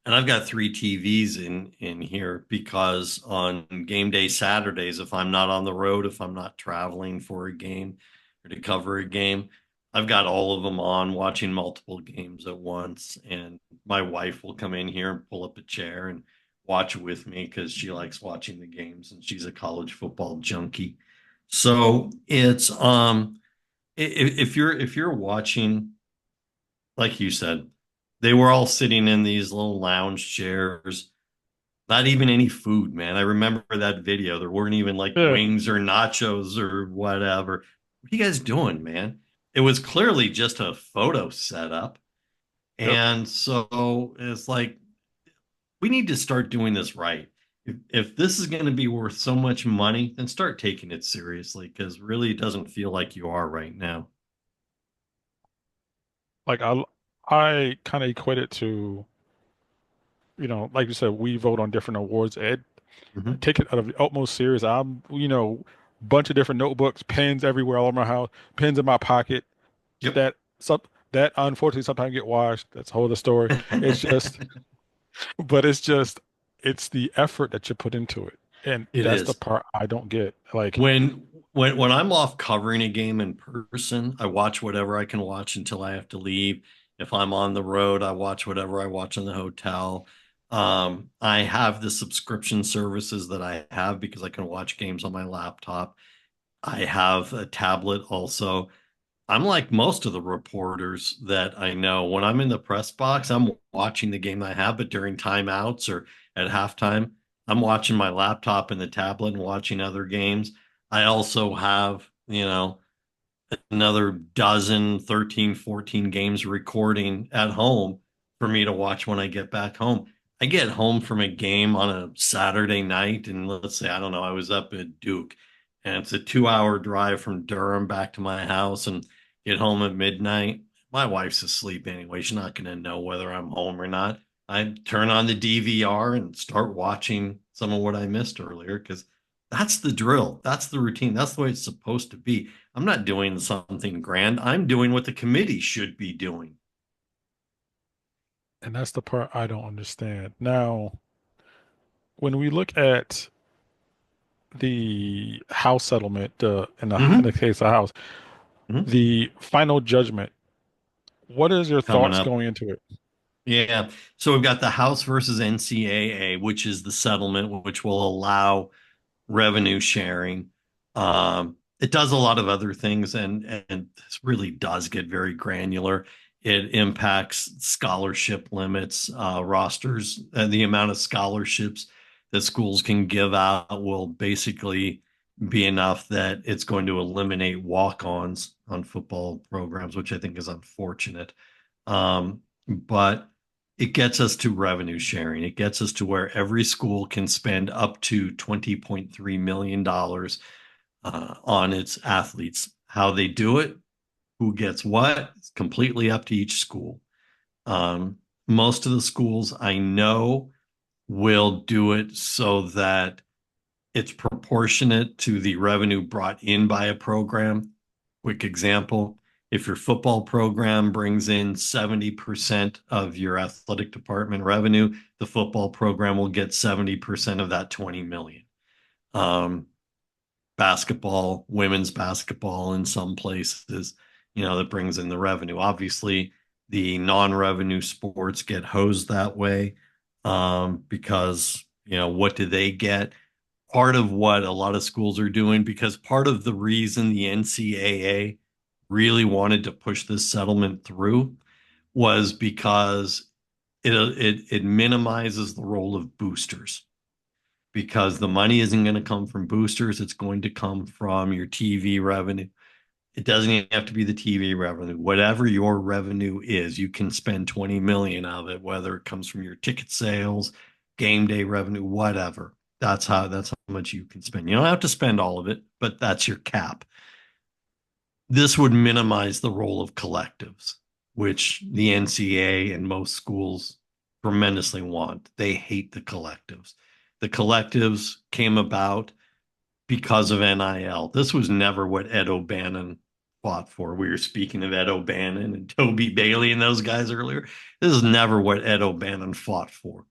And I've got 3 TVs in here because on game day Saturdays, if I'm not on the road, if I'm not traveling for a game or to cover a game, I've got all of them on watching multiple games at once. And my wife will come in here and pull up a chair and watch with me because she likes watching the games and she's a college football junkie. So it's if you're watching, like you said, they were all sitting in these little lounge chairs. Not even any food, man. I remember that video. There weren't even like Yeah. wings or nachos or whatever. What are you guys doing, man? It was clearly just a photo setup. Yep. And so it's like, we need to start doing this right. If this is going to be worth so much money, then start taking it seriously because really it doesn't feel like you are right now. Like I kind of equate it to, like you said, we vote on different awards. I Mhm. take it out of the utmost serious. Bunch of different notebooks, pens everywhere all over my house, pens in my pocket. Yep. That some that unfortunately sometimes get washed. That's a whole other story. It's just, but it's the effort that you put into it, and It that's the is. part I don't get. Like, When I'm off covering a game in person, I watch whatever I can watch until I have to leave. If I'm on the road, I watch whatever I watch in the hotel. I have the subscription services that I have because I can watch games on my laptop. I have a tablet also. I'm like most of the reporters that I know. When I'm in the press box, I'm watching the game I have, but during timeouts or at halftime, I'm watching my laptop and the tablet and watching other games. I also have, another dozen, 13, 14 games recording at home for me to watch when I get back home. I get home from a game on a Saturday night, and let's say, I don't know, I was up at Duke, and it's a 2 hour drive from Durham back to my house, and get home at midnight. My wife's asleep anyway. She's not going to know whether I'm home or not. I turn on the DVR and start watching some of what I missed earlier because that's the drill. That's the routine. That's the way it's supposed to be. I'm not doing something grand. I'm doing what the committee should be doing. And that's the part I don't understand. Now, when we look at the house settlement, in the Hmm. case of house, Hmm. the final judgment, what is your Coming thoughts up. going into it? Yeah. So we've got the House versus NCAA, which is the settlement, which will allow revenue sharing. It does a lot of other things, and this really does get very granular. It impacts scholarship limits, rosters, and the amount of scholarships that schools can give out will basically be enough that it's going to eliminate walk-ons on football programs, which I think is unfortunate. But it gets us to revenue sharing. It gets us to where every school can spend up to $20.3 million on its athletes. How they do it, who gets what, it's completely up to each school. Um, Most of the schools I know will do it so that it's proportionate to the revenue brought in by a program. Quick example, if your football program brings in 70% of your athletic department revenue, the football program will get 70% of that 20 million. Um, Basketball, women's basketball in some places, that brings in the revenue. Obviously, the non-revenue sports get hosed that way because, what do they get? Part of what a lot of schools are doing, because part of the reason the NCAA really wanted to push this settlement through was because it minimizes the role of boosters, because the money isn't going to come from boosters, it's going to come from your TV revenue. It doesn't even have to be the TV revenue. Whatever your revenue is, you can spend 20 million of it, whether it comes from your ticket sales, game day revenue, whatever. That's how much you can spend. You don't have to spend all of it, but that's your cap. This would minimize the role of collectives, which the NCAA and most schools tremendously want. They hate the collectives. The collectives came about because of NIL. This was never what Ed O'Bannon fought for. We were speaking of Ed O'Bannon and Toby Bailey and those guys earlier. This is never what Ed O'Bannon fought for.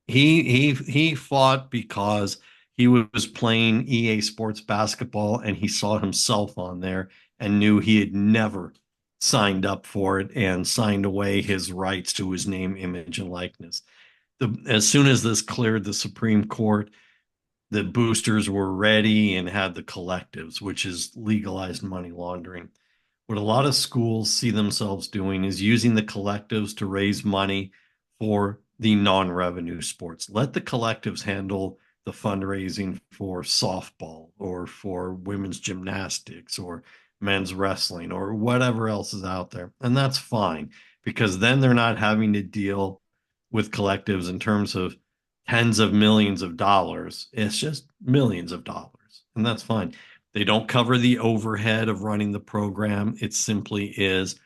He fought because he was playing EA Sports basketball and he saw himself on there and knew he had never signed up for it and signed away his rights to his name, image, and likeness. As soon as this cleared the Supreme Court, the boosters were ready and had the collectives, which is legalized money laundering. What a lot of schools see themselves doing is using the collectives to raise money for the non-revenue sports. Let the collectives handle the fundraising for softball or for women's gymnastics or men's wrestling or whatever else is out there. And that's fine, because then they're not having to deal with collectives in terms of tens of millions of dollars. It's just millions of dollars. And that's fine. They don't cover the overhead of running the program. It simply is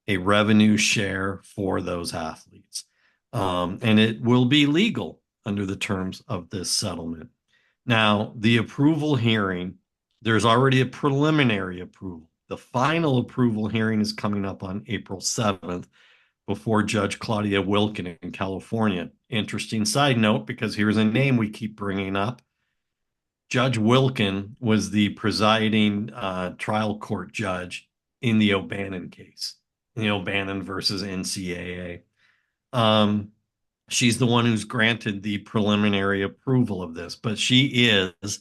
a revenue share for those athletes. And it will be legal under the terms of this settlement. Now, the approval hearing, there's already a preliminary approval. The final approval hearing is coming up on April 7th before Judge Claudia Wilken in California. Interesting side note, because here's a name we keep bringing up. Judge Wilken was the presiding trial court judge in the O'Bannon case, in the O'Bannon versus NCAA. She's the one who's granted the preliminary approval of this, but she is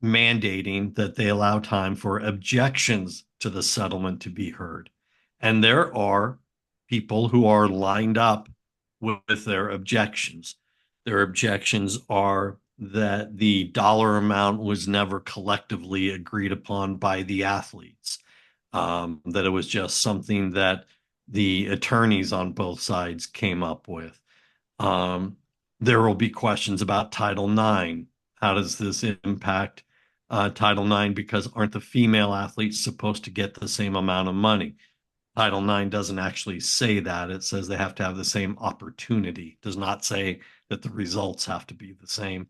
mandating that they allow time for objections to the settlement to be heard. And there are people who are lined up with their objections. Their objections are that the dollar amount was never collectively agreed upon by the athletes. that it was just something that the attorneys on both sides came up with. Um, there will be questions about Title IX. How does this impact Title IX? Because aren't the female athletes supposed to get the same amount of money? Title IX doesn't actually say that. It says they have to have the same opportunity. It does not say that the results have to be the same.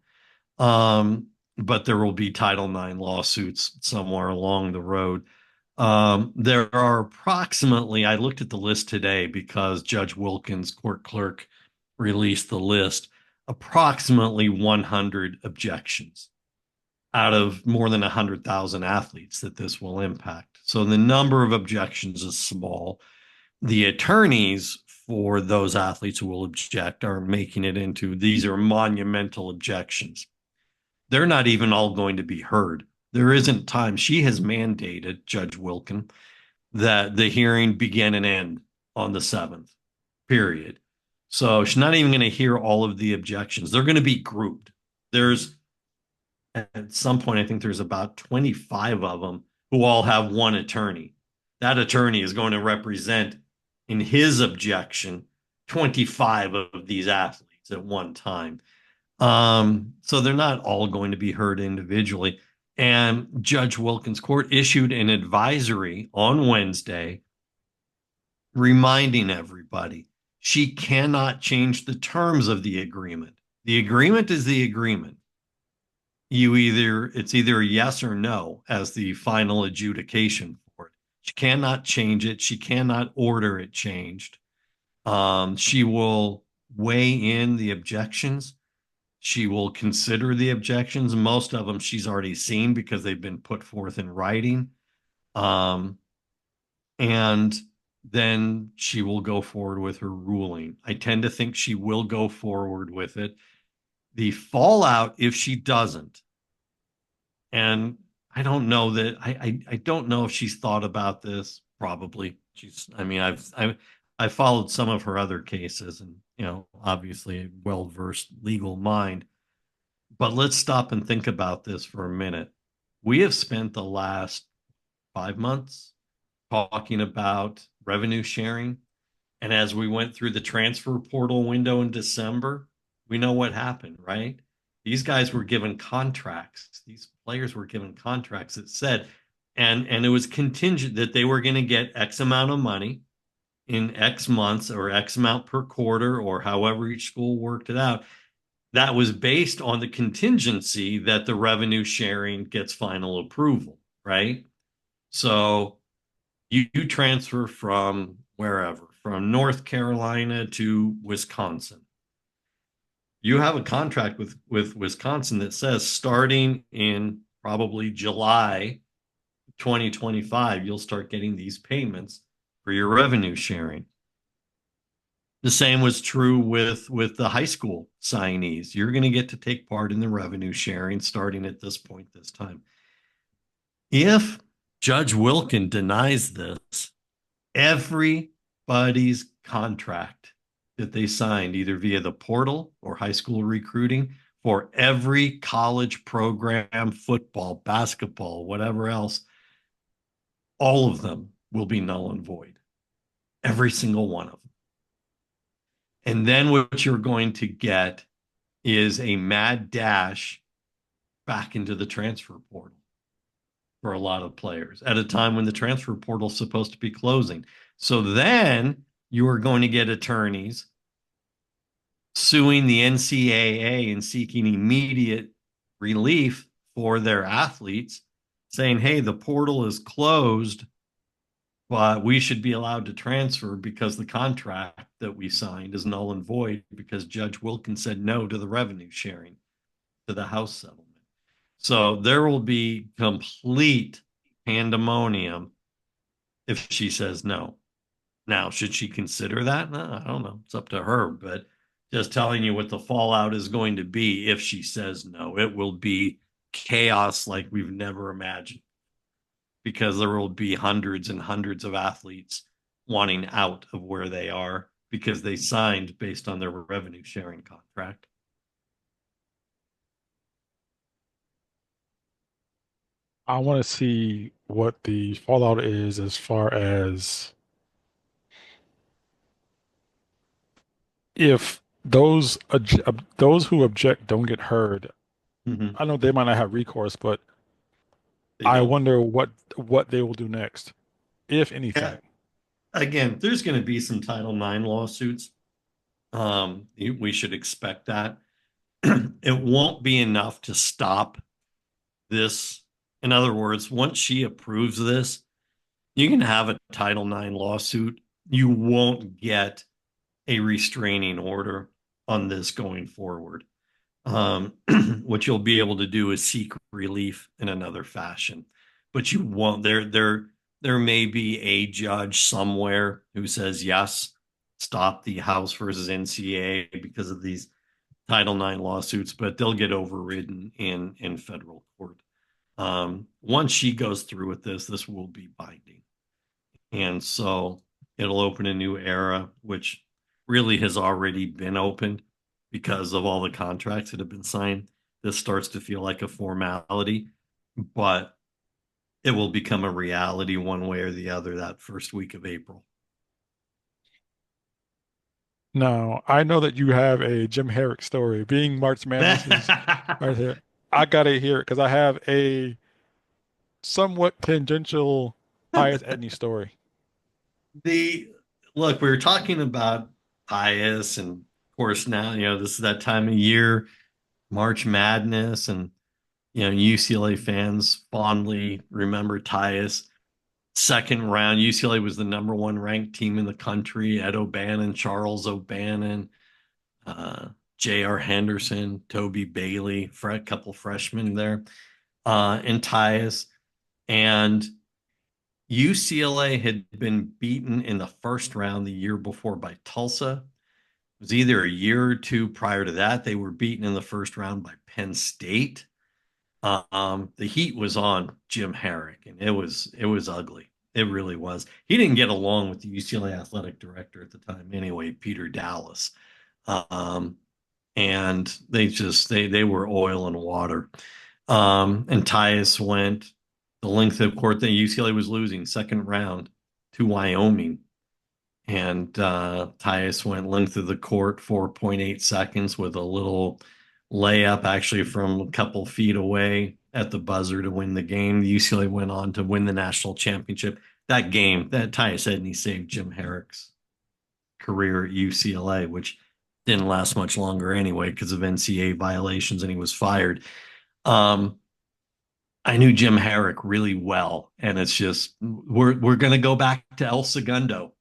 Um, but there will be Title IX lawsuits somewhere along the road. There are approximately, I looked at the list today because Judge Wilkins, court clerk, released the list, approximately 100 objections out of more than 100,000 athletes that this will impact. So the number of objections is small. The attorneys for those athletes who will object are making it into these are monumental objections. They're not even all going to be heard. There isn't time. She has mandated, Judge Wilkin, that the hearing begin and end on the 7th, period. So she's not even going to hear all of the objections. They're going to be grouped. There's at some point, I think there's about 25 of them who all have one attorney. That attorney is going to represent, in his objection, 25 of these athletes at one time. So they're not all going to be heard individually. And Judge Wilkins' court issued an advisory on Wednesday reminding everybody she cannot change the terms of the agreement. The agreement is the agreement. It's either a yes or no as the final adjudication for it. She cannot change it. She cannot order it changed. She will weigh in the objections. She will consider the objections. Most of them she's already seen because they've been put forth in writing. And then she will go forward with her ruling. I tend to think she will go forward with it. The fallout, if she doesn't, and I don't know that I don't know if she's thought about this. Probably she's. I mean, I've followed some of her other cases, and obviously a well-versed legal mind. But let's stop and think about this for a minute. We have spent the last 5 months talking about revenue sharing. And as we went through the transfer portal window in December, we know what happened, right? These guys were given contracts. These players were given contracts that said, and it was contingent that they were going to get X amount of money in X months or X amount per quarter or however each school worked it out. That was based on the contingency that the revenue sharing gets final approval, right? So you transfer from wherever, from North Carolina to Wisconsin. You have a contract with Wisconsin that says starting in probably July 2025, you'll start getting these payments for your revenue sharing. The same was true with the high school signees. You're going to get to take part in the revenue sharing starting at this point this time. If Judge Wilkin denies this, everybody's contract that they signed, either via the portal or high school recruiting, for every college program, football, basketball, whatever else, all of them will be null and void. Every single one of them. And then what you're going to get is a mad dash back into the transfer portal for a lot of players at a time when the transfer portal is supposed to be closing. So then you are going to get attorneys suing the NCAA and seeking immediate relief for their athletes, saying, hey, the portal is closed, but we should be allowed to transfer because the contract that we signed is null and void because Judge Wilkins said no to the revenue sharing to the House settlement. So there will be complete pandemonium if she says no. Now, should she consider that? No, I don't know. It's up to her. But just telling you what the fallout is going to be if she says no, it will be chaos like we've never imagined because there will be hundreds and hundreds of athletes wanting out of where they are because they signed based on their revenue sharing contract. I want to see what the fallout is as far as if those who object don't get heard. Mhm. I know they might not have recourse, but They I don't. wonder what they will do next, if Yeah. anything. Again, there's going to be some Title IX lawsuits. We should expect that. It won't be enough to stop this. In other words, once she approves this, you can have a Title IX lawsuit. You won't get a restraining order on this going forward. Um, what you'll be able to do is seek relief in another fashion, but you won't. There may be a judge somewhere who says yes, stop the House versus NCAA because of these Title IX lawsuits, but they'll get overridden in federal court. Once she goes through with this will be binding. And so it'll open a new era, which really has already been opened because of all the contracts that have been signed. This starts to feel like a formality, but it will become a reality one way or the other that first week of April. Now, I know that you have a Jim Harrick story. Being March Madness is right here. I gotta hear it because I have a somewhat tangential Tyus Edney story. the Look, we were talking about Tyus, and of course now this is that time of year, March Madness, and UCLA fans fondly remember Tyus. Second round, UCLA was the number one ranked team in the country. Ed O'Bannon, Charles O'Bannon, uh, J.R. Henderson, Toby Bailey, for a couple freshmen there, and Tyus. And UCLA had been beaten in the first round the year before by Tulsa. It was either a year or two prior to that. They were beaten in the first round by Penn State. The heat was on Jim Harrick, and it was ugly. It really was. He didn't get along with the UCLA athletic director at the time, anyway, Peter Dallas. Um, and they were oil and water. And Tyus went the length of court that UCLA was losing second round to Wyoming, and Tyus went length of the court 4.8 seconds with a little layup actually from a couple feet away at the buzzer to win the game. The UCLA went on to win the national championship. That game, that Tyus Edney saved Jim Herrick's career at UCLA, which didn't last much longer anyway because of NCAA violations, and he was fired. Um, I knew Jim Herrick really well, and it's just we're going to go back to El Segundo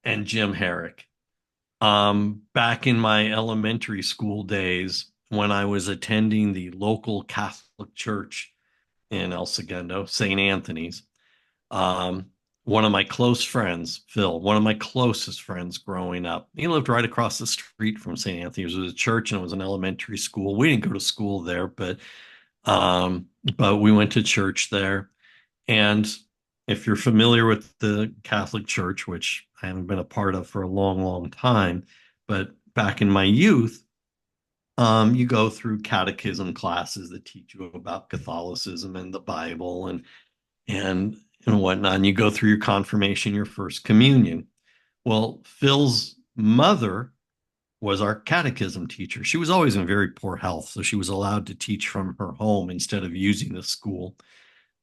and Jim Herrick. Back in my elementary school days, when I was attending the local Catholic church in El Segundo, St. Anthony's, um, one of my close friends, Phil, one of my closest friends growing up, he lived right across the street from St. Anthony's. It was a church and it was an elementary school. We didn't go to school there, but we went to church there. And if you're familiar with the Catholic Church, which I haven't been a part of for a long, long time, but back in my youth, you go through catechism classes that teach you about Catholicism and the Bible and and whatnot. And you go through your confirmation, your first communion. Well, Phil's mother was our catechism teacher. She was always in very poor health, so she was allowed to teach from her home instead of using the school.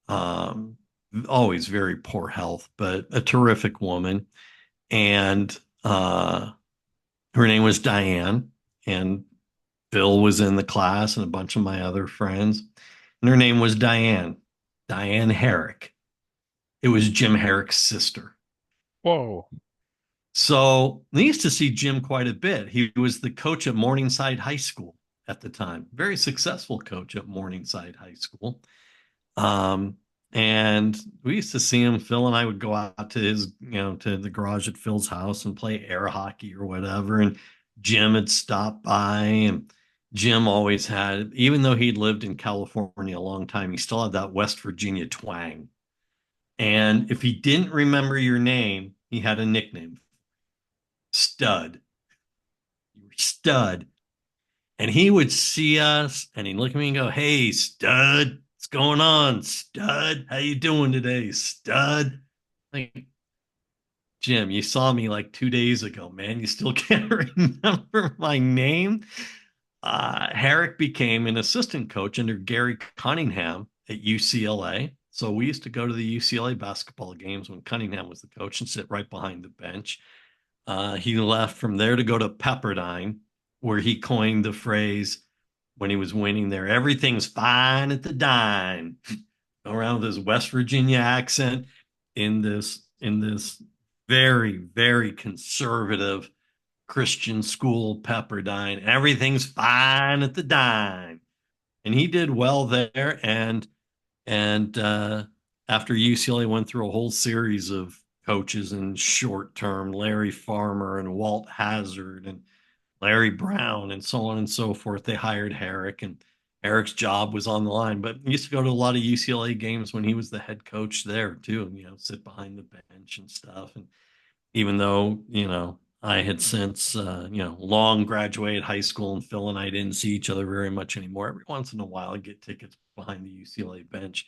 Um, Always very poor health, but a terrific woman. And her name was Diane. And Phil was in the class and a bunch of my other friends. And her name was Diane, Diane Herrick. It was Jim Herrick's sister. Whoa. So I used to see Jim quite a bit. He was the coach at Morningside High School at the time, very successful coach at Morningside High School. Um, and we used to see him. Phil and I would go out to to the garage at Phil's house and play air hockey or whatever. And Jim had stopped by, and Jim always had, even though he'd lived in California a long time, he still had that West Virginia twang. And if he didn't remember your name, he had a nickname, Stud. You were Stud. And he would see us and he'd look at me and go, "Hey, Stud." What's going on, stud? How you doing today, stud? Like, Jim, you saw me like 2 days ago, man. You still can't remember my name? Harrick became an assistant coach under Gary Cunningham at UCLA. So we used to go to the UCLA basketball games when Cunningham was the coach and sit right behind the bench. He left from there to go to Pepperdine, where he coined the phrase when he was winning there, everything's fine at the dime. Around with his West Virginia accent in this very, very conservative Christian school, Pepperdine. Everything's fine at the dime. And he did well there. And after UCLA went through a whole series of coaches in short term, Larry Farmer and Walt Hazard and Larry Brown and so on and so forth, they hired Harrick, and Harrick's job was on the line. But he used to go to a lot of UCLA games when he was the head coach there too, and sit behind the bench and stuff. And even though, I had since long graduated high school, and Phil and I didn't see each other very much anymore. Every once in a while I'd get tickets behind the UCLA bench.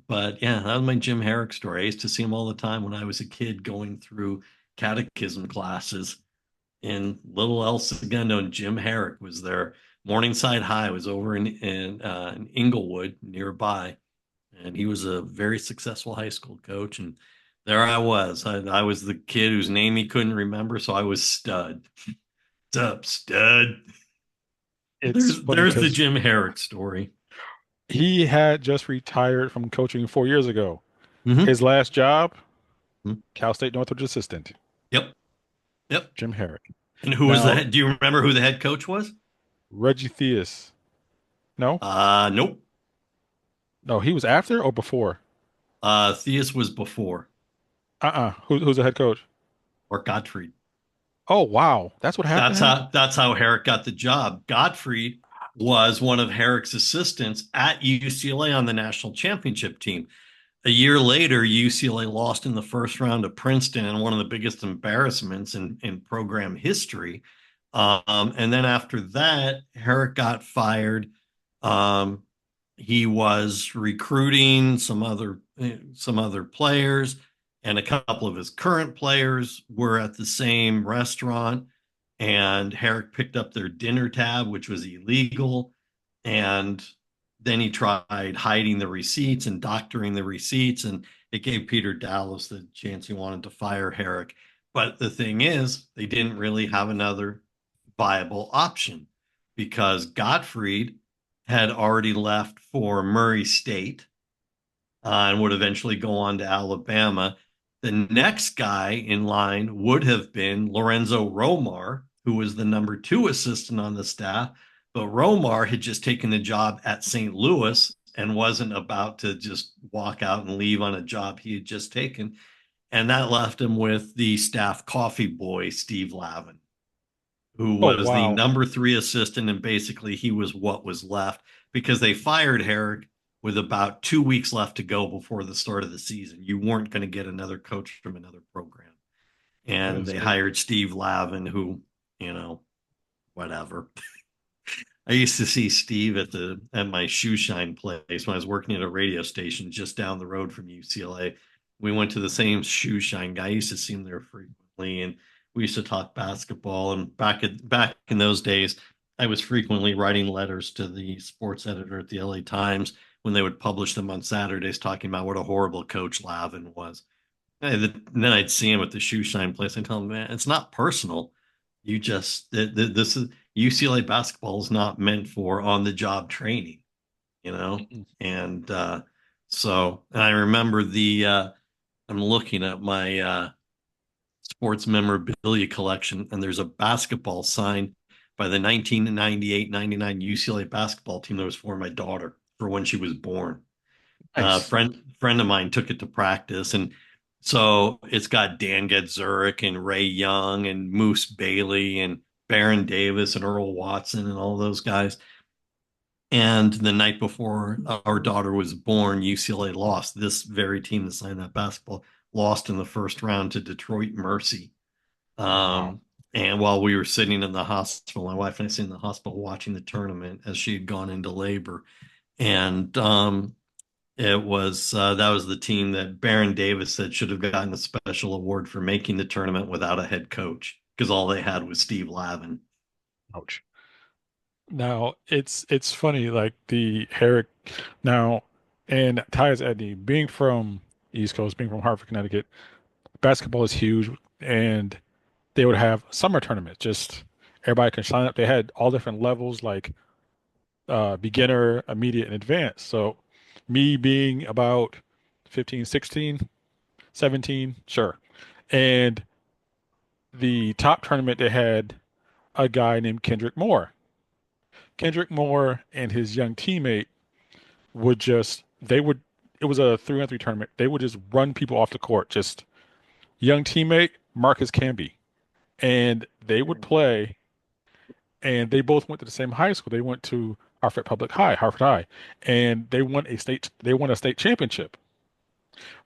But yeah, that was my Jim Harrick story. I used to see him all the time when I was a kid going through catechism classes in Little El Segundo, and Jim Harrick was there. Morningside High was over in Inglewood nearby, and he was a very successful high school coach. And there I was. I was the kid whose name he couldn't remember, so I was Stud. What's up, Stud? It's funny There's the because Jim Harrick story. he had just retired from coaching 4 years ago. Mm-hmm. His last job, Cal State Northridge assistant, Yep. Yep. Jim Harrick. And who was the Now, head? Do you remember who the head coach was? Reggie Theus. No? Nope. No, he was after or before? Theus was before, Who's the head coach? or Gottfried. Oh, wow. That's what happened That's to him? how Herrick got the job. Gottfried was one of Herrick's assistants at UCLA on the national championship team. A year later, UCLA lost in the first round to Princeton in one of the biggest embarrassments in program history. And then after that, Herrick got fired. Um, he was recruiting some other players, and a couple of his current players were at the same restaurant. And Herrick picked up their dinner tab, which was illegal. And then he tried hiding the receipts and doctoring the receipts, and it gave Peter Dallas the chance he wanted to fire Herrick. But the thing is, they didn't really have another viable option because Gottfried had already left for Murray State and would eventually go on to Alabama. The next guy in line would have been Lorenzo Romar, who was the number two assistant on the staff. But Romar had just taken the job at St. Louis and wasn't about to just walk out and leave on a job he had just taken. And that left him with the staff coffee boy, Steve Lavin, who Oh, was the wow. number three assistant. And basically, he was what was left because they fired Herrick with about 2 weeks left to go before the start of the season. You weren't going to get another coach from another program. That And is they so. hired Steve Lavin, who, whatever. I used to see Steve at my shoe shine place when I was working at a radio station just down the road from UCLA. We went to the same shoe shine guy. I used to see him there frequently, and we used to talk basketball. And back in those days, I was frequently writing letters to the sports editor at the LA Times when they would publish them on Saturdays, talking about what a horrible coach Lavin was. And then I'd see him at the shoe shine place. I tell him, man, it's not personal. This is UCLA basketball is not meant for on the job training, you know? Mm-mm. And and I remember I'm looking at my sports memorabilia collection, and there's a basketball signed by the 1998-99 UCLA basketball team that was for my daughter for when she was born. Nice. Friend of mine took it to practice, and so it's got Dan Gadzuric and Ray Young and Moose Bailey and Baron Davis and Earl Watson and all those guys. And the night before our daughter was born, UCLA lost. This very team that signed that basketball lost in the first round to Detroit Mercy. Wow. And while we were sitting in the hospital, my wife and I sitting in the hospital watching the tournament as she had gone into labor. And It was that was the team that Baron Davis said should have gotten a special award for making the tournament without a head coach because all they had was Steve Lavin. Ouch. Now it's funny, like the Harrick now and Tyus Edney, being from East Coast, being from Hartford, Connecticut, basketball is huge, and they would have summer tournaments. Just everybody can sign up. They had all different levels, like beginner, immediate, and advanced. So me being about 15, 16, 17, sure. And the top tournament they had a guy named Kendrick Moore. Kendrick Moore and his young teammate would just they would it was a 3-on-3 tournament. They would just run people off the court. Just young teammate Marcus Camby, and they would play. And they both went to the same high school. They went to Hartford High, and They won a state championship.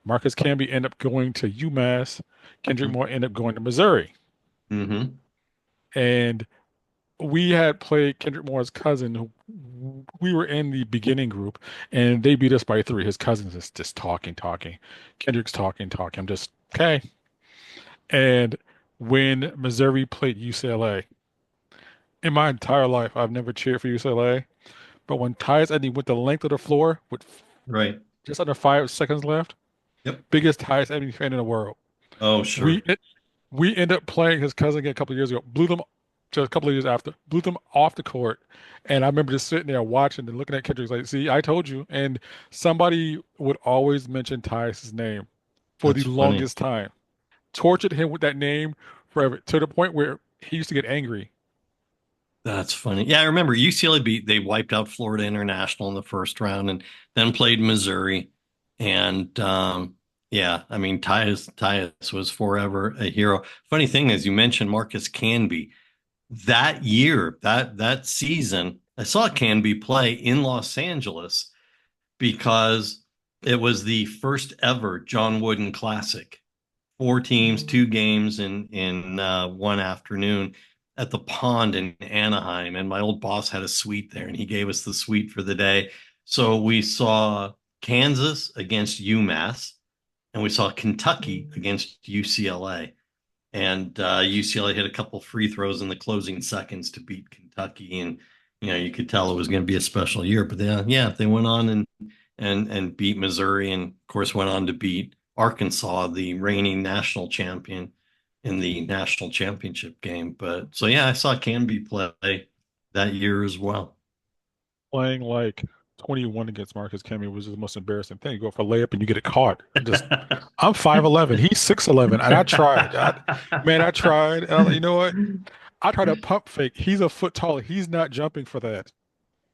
Marcus Camby ended up going to UMass. Kendrick Moore ended up going to Missouri. Mm-hmm. And we had played Kendrick Moore's cousin. We were in the beginning group, and they beat us by 3. His cousin is just talking, talking. Kendrick's talking, talking. I'm just, okay. And when Missouri played UCLA, in my entire life, I've never cheered for UCLA. But when Tyus Edney went the length of the floor with Right. just under 5 seconds left, Yep. biggest Tyus Edney fan in the world. Oh, We sure. we end up playing his cousin again a couple of years ago. Blew them just a couple of years after. Blew them off the court. And I remember just sitting there watching and looking at Kendrick like, see, I told you. And somebody would always mention Tyus's name for the That's funny. longest time. Tortured him with that name forever to the point where he used to get angry. That's funny. Yeah, I remember UCLA they wiped out Florida International in the first round and then played Missouri. And yeah, I mean Tyus was forever a hero. Funny thing is you mentioned Marcus Canby. That year, that season, I saw Canby play in Los Angeles because it was the first ever John Wooden Classic. 4 teams, 2 games in one afternoon at the pond in Anaheim. And my old boss had a suite there, and he gave us the suite for the day. So we saw Kansas against UMass, and we saw Kentucky against UCLA. And UCLA hit a couple free throws in the closing seconds to beat Kentucky, and you could tell it was going to be a special year. But yeah, they went on and beat Missouri, and of course went on to beat Arkansas, the reigning national champion, in the national championship game. But so yeah, I saw Canby play that year as well. Playing like 21 against Marcus Camby was the most embarrassing thing. You go for a layup and you get it caught. I'm 5'11", he's 6'11", and I tried. I tried. And I'm like, you know what? I tried a pump fake. He's a foot taller. He's not jumping for that.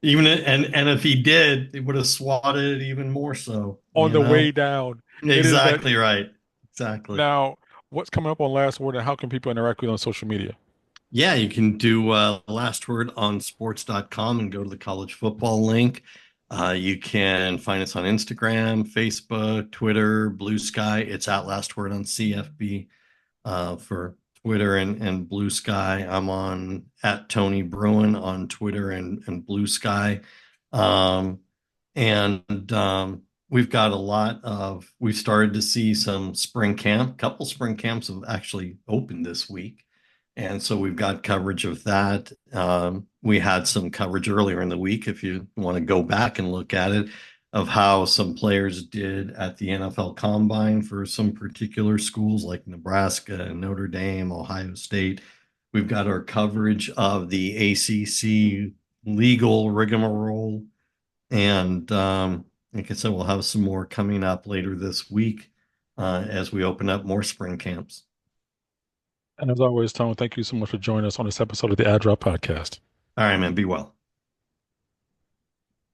And if he did, he would have swatted it even more so, On you the way know? down, it is that. Exactly right. Exactly. Now, what's coming up on Last Word, and how can people interact with you on social media? Yeah, you can do last word on sports.com and go to the college football link. You can find us on Instagram, Facebook, Twitter, Blue Sky. It's at last word on CFB for Twitter and Blue Sky. I'm on at Tony Bruin on Twitter and Blue Sky. Um, and we've started to see some spring camp. A couple spring camps have actually opened this week. And so we've got coverage of that. We had some coverage earlier in the week, if you want to go back and look at it, of how some players did at the NFL Combine for some particular schools like Nebraska, Notre Dame, Ohio State. We've got our coverage of the ACC legal rigmarole. And like I said, we'll have some more coming up later this week as we open up more spring camps. And as always, Tone, thank you so much for joining us on this episode of the Ad Drop Podcast. All right, man, be well.